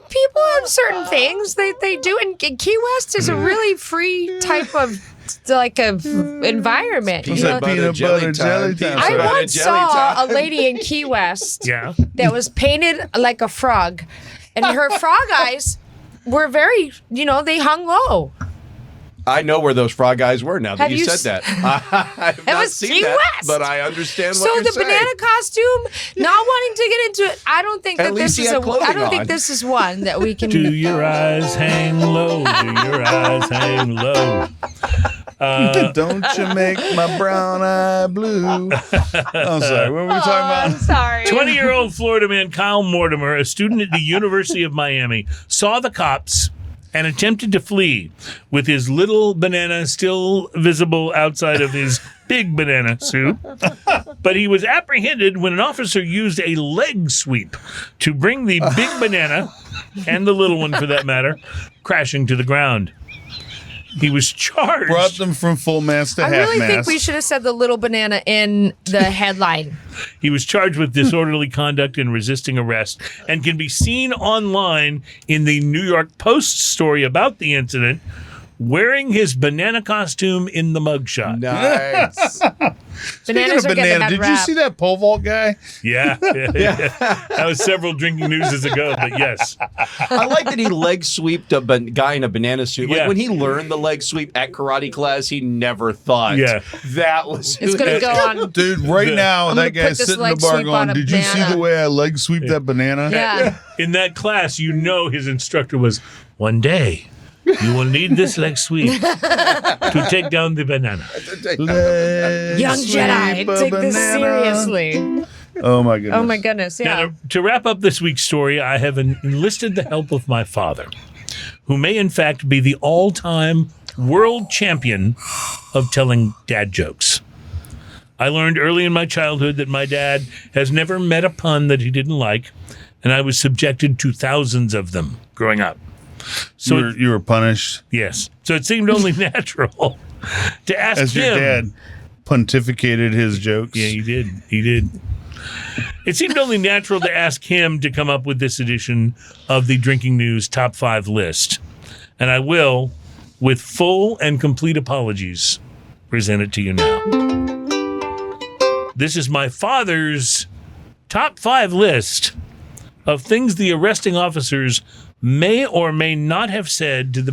people have certain things they do, and Key West is a really free type of environment. Peanut butter jelly time. I once saw a lady in Key West that was painted like a frog, and her frog eyes were very, they hung low. I know where those frog eyes were now that you said that. I've not was seen Key that, West. but I understand So what you're the saying. banana costume, not wanting to get into it, I don't think At that least this he is had clothing I don't on. think this is one that we can. Do your eyes hang low? Do your eyes hang low? Don't you make my brown eye blue. I'm sorry. What were we talking about? I'm sorry. 20-year-old Florida man Kyle Mortimer, a student at the University of Miami, saw the cops and attempted to flee with his little banana still visible outside of his big banana suit. But he was apprehended when an officer used a leg sweep to bring the big banana, and the little one for that matter, crashing to the ground. He was charged. Brought them from full mast to I half really mast. think we should have said the little banana in the headline. He was charged with disorderly conduct and resisting arrest, and can be seen online in the New York Post story about the incident, wearing his banana costume in the mugshot. Nice. Bananas Speaking of are getting a banana, bad did you rap. see that pole vault guy? Yeah. That was several drinking newses ago, but yes. I like that he leg sweeped a guy in a banana suit. Yeah. Like when he learned the leg sweep at karate class, he never thought that was. It's going to go on. Dude, right now, I'm that gonna guy's put this sitting in the leg bar sweep on going, a did you see banana." the way I leg sweep that banana? Yeah. In that class, his instructor was, one day, you will need this leg sweep to take down the banana. Leg Young sweep Jedi, a take this banana. seriously. Oh, my goodness. Oh, my goodness. Yeah. Now, to wrap up this week's story, I have enlisted the help of my father, who may in fact be the all-time world champion of telling dad jokes. I learned early in my childhood that my dad has never met a pun that he didn't like, and I was subjected to thousands of them growing up. So You were punished yes. So it seemed only natural to ask as him. your dad pontificated his jokes. Yeah, he did. He did. It seemed only natural to ask him to come up with this edition of the Drinking News Top 5 list. And I will, with full and complete apologies, present it to you now. This is my father's top 5 list of things the arresting officers may or may not have said to the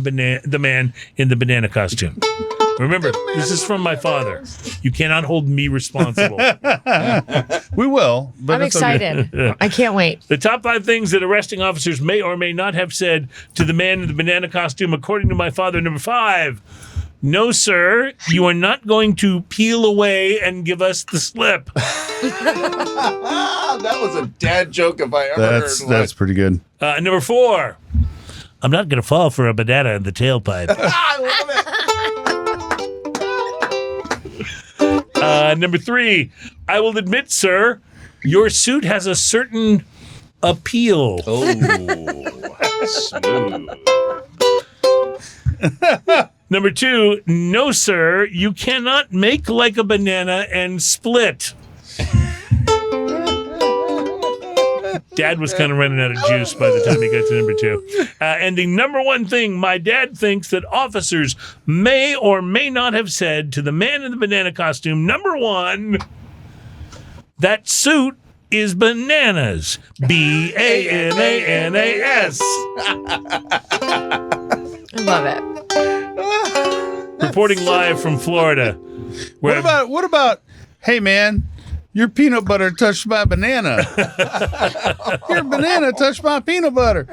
man in the banana costume. Remember, this is from my father. You cannot hold me responsible. We will, but I'm it's okay. excited. I can't wait. The top 5 things that arresting officers may or may not have said to the man in the banana costume, according to my father. Number 5, no, sir, you are not going to peel away and give us the slip. That was a dad joke if I ever heard one. That's pretty good. Number 4, I'm not going to fall for a banana in the tailpipe. I love it. Number 3, I will admit, sir, your suit has a certain appeal. Oh, smooth. Number 2, no, sir, you cannot make like a banana and split. Dad was kind of running out of juice by the time he got to number 2. And the number 1 thing my dad thinks that officers may or may not have said to the man in the banana costume. Number 1, that suit is bananas. BANANAS. I love it. Reporting live from Florida. What about? Hey, man, Your peanut butter touched my banana. Your banana touched my peanut butter.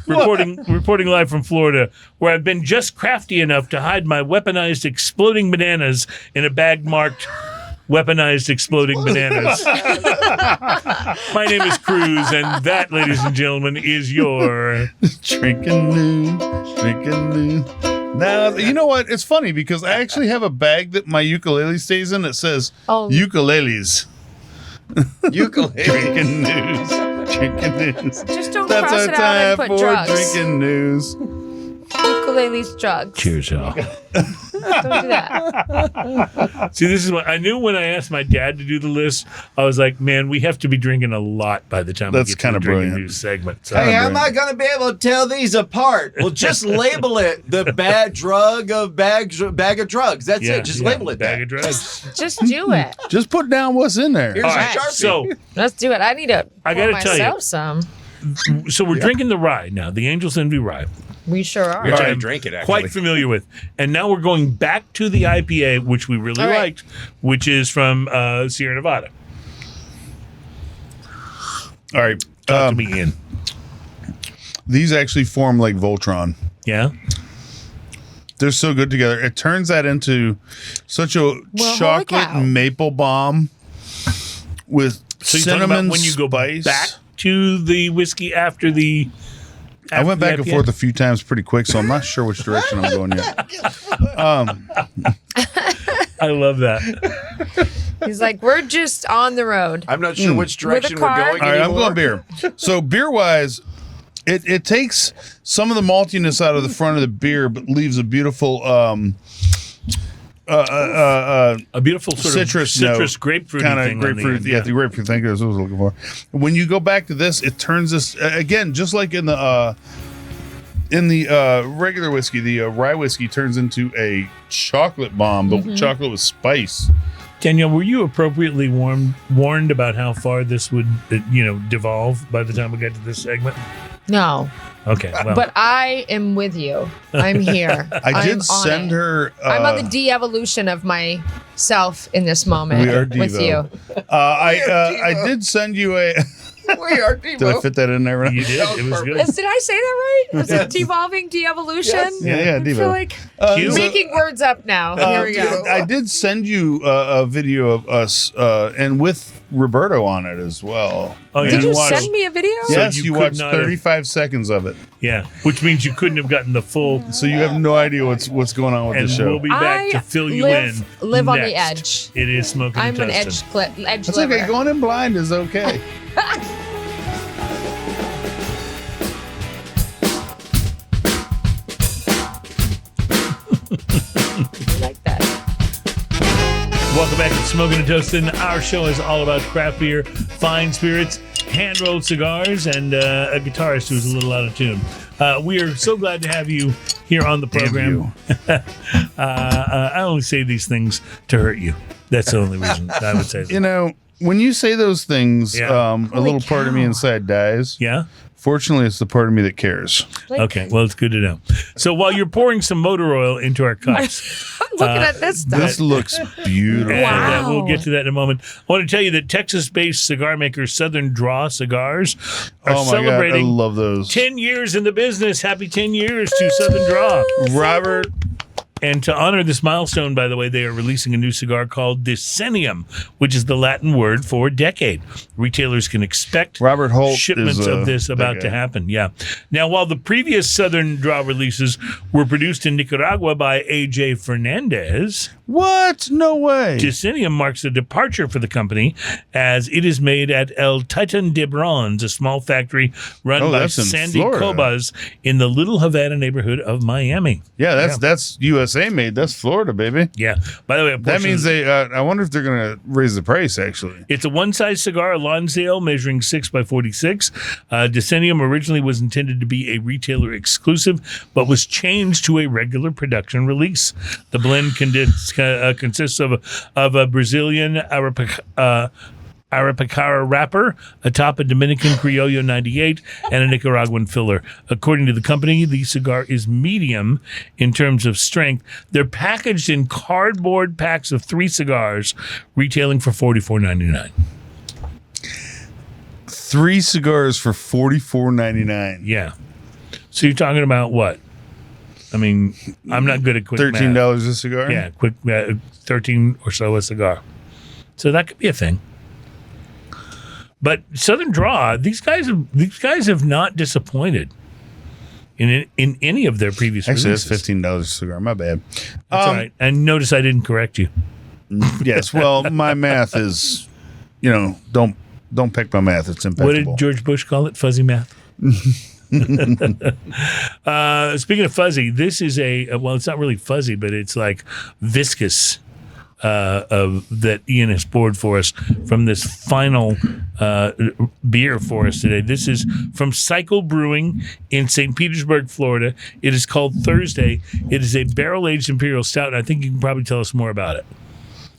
Reporting live from Florida, where I've been just crafty enough to hide my weaponized exploding bananas in a bag marked weaponized exploding bananas. My name is Cruz, and that, ladies and gentlemen, is your Drinking news. Now, you know what? It's funny because I actually have a bag that my ukulele stays in that says ukuleles. Ukulele. Drinking news. Just don't That's cross our it out time and put for drugs. drinking news. Ukulele's drugs. Cheers, y'all. Don't do that. See, this is what I knew when I asked my dad to do the list. I was like, man, we have to be drinking a lot by the time That's we get kinda to the drinking brilliant. news segment. So, Hey, how am I going to be able to tell these apart? Well, just label it the bad drug of bag of drugs. That's it. Just label it bag that. of drugs. Just do it. Just put down what's in there. Here's All a right, Sharpie. so Let's do it. I need to I pour gotta tell you. myself some. we're drinking the rye now, the Angel's Envy rye, We sure are. You're which trying I'm to drink it, actually. quite familiar with, and now we're going back to the IPA, which we really All right. liked, which is from Sierra Nevada. All right. Talk to me, Ian. These actually form like Voltron. Yeah. They're so good together. It turns that into such a holy chocolate cow. maple bomb with So you're talking cinnamon about when you go spice. back to the whiskey after the. I went back and IPA? forth a few times pretty quick, so I'm not sure which direction I'm going yet. I love that. He's like, we're just on the road. I'm not sure which direction we're car. going All right, I'm anymore. going beer. So beer wise, it takes some of the maltiness out of the front of the beer, but leaves a beautiful A beautiful sort citrus of citrus grapefruit kind thing of grapefruit. on the end, Yeah, the grapefruit thing is what I was looking for. When you go back to this, it turns this again, just like in the regular whiskey, the rye whiskey turns into a chocolate bomb, but chocolate with spice. Danielle, were you appropriately warned about how far this would, devolve by the time we get to this segment? No, Okay, well, but I am with you. I'm here. I did I'm on send it. her. I'm on the de-evolution of myself in this moment We are with Devo. you. I did send you a. We are Did I Devo. fit that in there? Right? you did. That was It was perfect. good. Did I say that right? Was it devolving, de-evolution? Yes. Yeah, I Devo. feel like Cute. making words up now. Here we go. I did send you a video of us and with Roberto on it as well. Oh, yeah. Did you watched- send me a video? Yes, you you could watched not have- 35 seconds of it, Yeah, which means you couldn't have gotten the full. so you have no idea what's going on with And the show. we'll be back to fill you in. Live on the next. edge. It is smoking. I'm and an toasting. edge That's liver. okay. Going in blind is okay. like that. Welcome back to Smoking and Toasting. Our show is all about craft beer, fine spirits, hand-rolled cigars, and a guitarist who's a little out of tune. We are so glad to have you here on the program. I only say these things to hurt you. That's the only reason I would say that. You know, when you say those things, Yeah. a little part of me inside dies. Yeah? Fortunately, it's the part of me that cares. Like, Okay, well, it's good to know. So while you're pouring some motor oil into our cups, I'm looking at this stuff. This looks beautiful. and Wow. we'll get to that in a moment, I want to tell you that Texas-based cigar maker Southern Draw Cigars are Oh my god, I celebrating love those. 10 years in the business. Happy 10 years to Southern Draw. Robert, And to honor this milestone, by the way, they are releasing a new cigar called Decennium, which is the Latin word for decade. Retailers can expect Robert Holt shipments is, of this that about guy. to happen. Yeah. Now, while the previous Southern Draw releases were produced in Nicaragua by A.J. Fernandez, what? No way. Decennium marks a departure for the company as it is made at El Titan de Bronze, a small factory run by that's in Sandy Florida. Cobas in the Little Havana neighborhood of Miami. Yeah, that's USA made. That's Florida, baby. Yeah. By the way, a That portion means of- they. I wonder if they're going to raise the price. Actually, It's a one-size cigar, a Lonsdale, measuring 6 by 46. Decennium originally was intended to be a retailer exclusive, but was changed to a regular production release. The blend consists of a Brazilian Arapicara wrapper, atop a Dominican Criollo 98, and a Nicaraguan filler. According to the company, the cigar is medium in terms of strength. They're packaged in cardboard packs of 3 cigars, retailing for $44.99. 3 cigars for $44.99. Yeah. So you're talking about what? I mean, I'm not good at quick math. $13 a cigar? Yeah, quick 13 or so a cigar. So that could be a thing. But Southern Draw, these guys have not disappointed in any of their previous releases. Actually, that's $15 a cigar. My bad. That's all right. And notice I didn't correct you. Yes. Well, my math is, don't pick my math. It's impeccable. What did George Bush call it? Fuzzy math. Speaking of fuzzy, this is it's not really fuzzy, but it's like viscous. That Ian has poured for us from this final beer for us today. This is from Cycle Brewing in St. Petersburg, Florida. It is called Thursday. It is a barrel-aged Imperial Stout, and I think you can probably tell us more about it.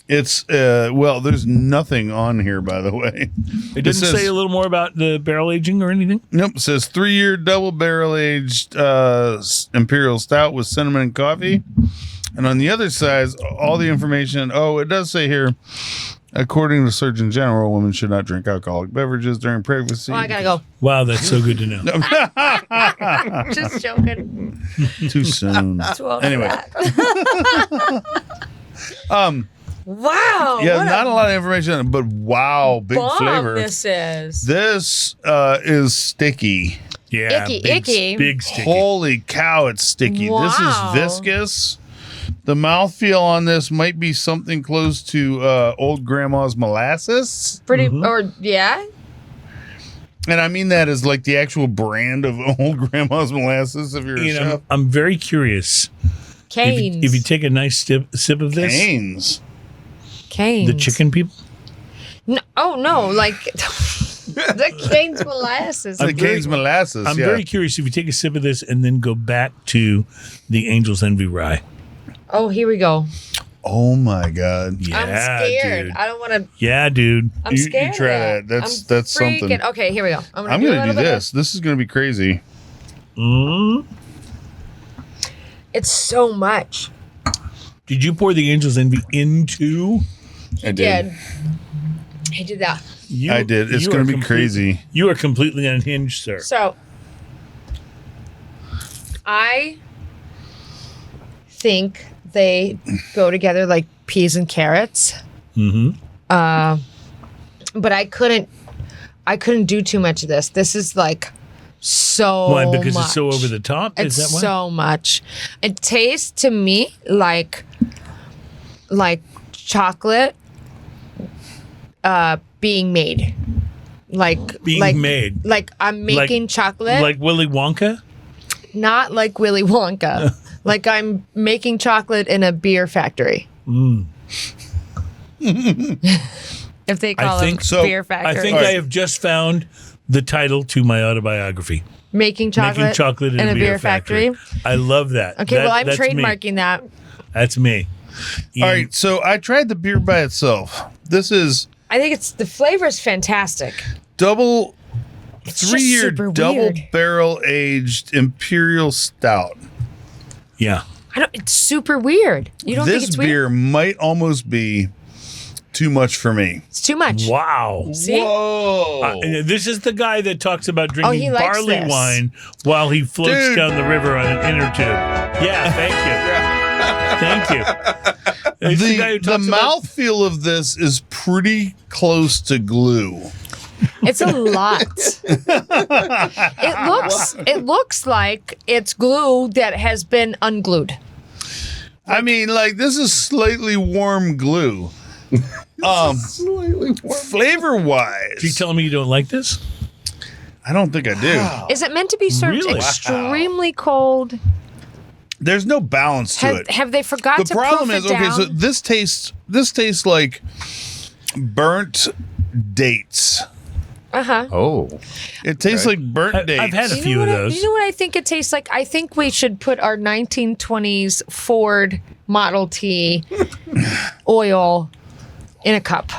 It's, there's nothing on here, by the way. It doesn't say a little more about the barrel aging or anything? Nope. It says 3-year double barrel-aged Imperial Stout with cinnamon and coffee. And on the other side, all the information. Oh, it does say here, according to Surgeon General, women should not drink alcoholic beverages during pregnancy. Oh, I gotta go. Wow, that's so good to know. Just joking. Too soon. Anyway. Wow. Yeah, not a lot of information, but wow, big flavor. This is. This is sticky. Yeah, icky. Big sticky. Holy cow, it's sticky. Wow. This is viscous. The mouthfeel on this might be something close to old grandma's molasses. Yeah. And I mean that as like the actual brand of old grandma's molasses if you're a chef. I'm very curious. Canes. If you take a nice sip of this. Canes. The chicken people? No, like the Canes molasses. Molasses. I'm very curious if you take a sip of this and then go back to the Angel's Envy Rye. Oh, here we go. Oh my God. Yeah, I'm scared. dude. I don't want to. Yeah, dude. I'm scared. You try of that. That's freaking, something. Okay, here we go. I'm going to do this. This is going to be crazy. It's so much. Did you pour the Angel's Envy into? I did. I did that. I did. It's going to be crazy. You are completely unhinged, sir. So, I think they go together like peas and carrots. Mm-hmm. But I couldn't do too much of this. This is like so Why? Because much. it's so over the top? It's Is that why? so much. It tastes to me like chocolate being made. Made. Like I'm making chocolate. Like Willy Wonka? Not like Willy Wonka. Like I'm making chocolate in a beer factory. If they call it beer factory. I think I have just found the title to my autobiography. Making chocolate in a beer factory. I love that. Okay, well, I'm trademarking that. That's me. All right, so I tried the beer by itself. This is... I think the flavor is fantastic. Double... It's 3-year super double weird. barrel aged Imperial Stout. Yeah. It's super weird. You don't think This it's weird? beer might almost be too much for me. It's too much. Wow. See? Whoa. This is the guy that talks about drinking he likes barley this. wine while he floats Dude. down the river on an inner tube. Yeah, thank you. It's the guy who The talks about- mouthfeel of this is pretty close to glue. It's a lot. It looks like it's glue that has been unglued. I mean, like, this is slightly warm glue. Flavor-wise. You telling me you don't like this? I don't think I do. Is it meant to be served Really? extremely cold? There's no balance to it. Have they forgot The to problem proof is, it down? okay, so this tastes like burnt dates. Oh. It tastes like burnt dates. I've had a You few know of what those. you know what I think it tastes like? I think we should put our 1920s Ford Model T oil in a cup.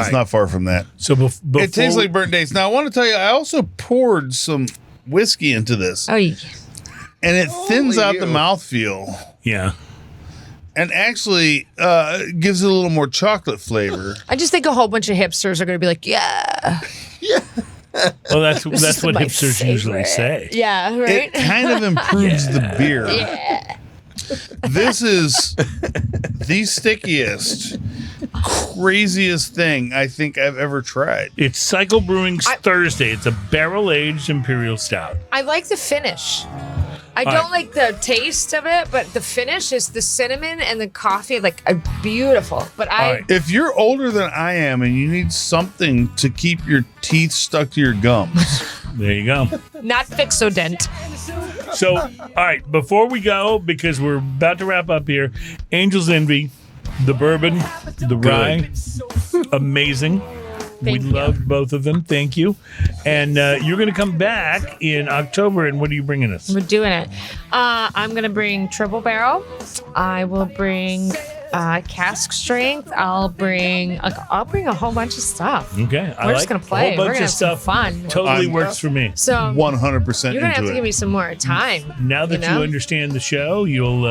It's not far from that. So it tastes like burnt dates. Now I want to tell you, I also poured some whiskey into this. Oh, yeah. And it thins out the mouthfeel. Yeah. And actually gives it a little more chocolate flavor. I just think a whole bunch of hipsters are going to be like, yeah. Well, that's what hipsters usually say. Yeah, right? It kind of improves the beer. Yeah. This is the stickiest, craziest thing I think I've ever tried. It's Cycle Brewing's Thursday. It's a barrel-aged Imperial Stout. I like the finish. I don't like the taste of it, but the finish is the cinnamon and the coffee, beautiful. But if you're older than I am and you need something to keep your teeth stuck to your gums, there you go. Not Fixodent. So, all right, before we go, because we're about to wrap up here, Angel's Envy, the bourbon, the rye, amazing. We loved both of them. Thank you. And you're going to come back in October. And what are you bringing us? We're doing it. I'm going to bring triple barrel. I will bring cask strength. I'll bring a whole bunch of stuff. Okay. We're just going to play. A whole We're bunch going to of stuff. Fun. Totally works for me. So 100% you're going to have into to give me some more time. Now that you understand the show, you'll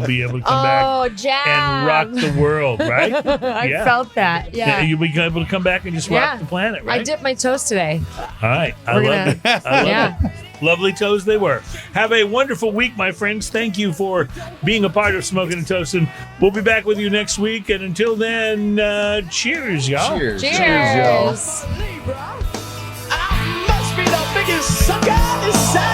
be able to come back jam. and rock the world, right? I felt that. Yeah. You'll be able to come back and just rock the planet, right? I dipped my toes today. All right. I love it. Lovely toes they were. Have a wonderful week, my friends. Thank you for being a part of Smoking and Toasting. We'll be back with you next week. And until then, cheers, y'all. Cheers. Cheers. Cheers, y'all. I must be the biggest sucker this side.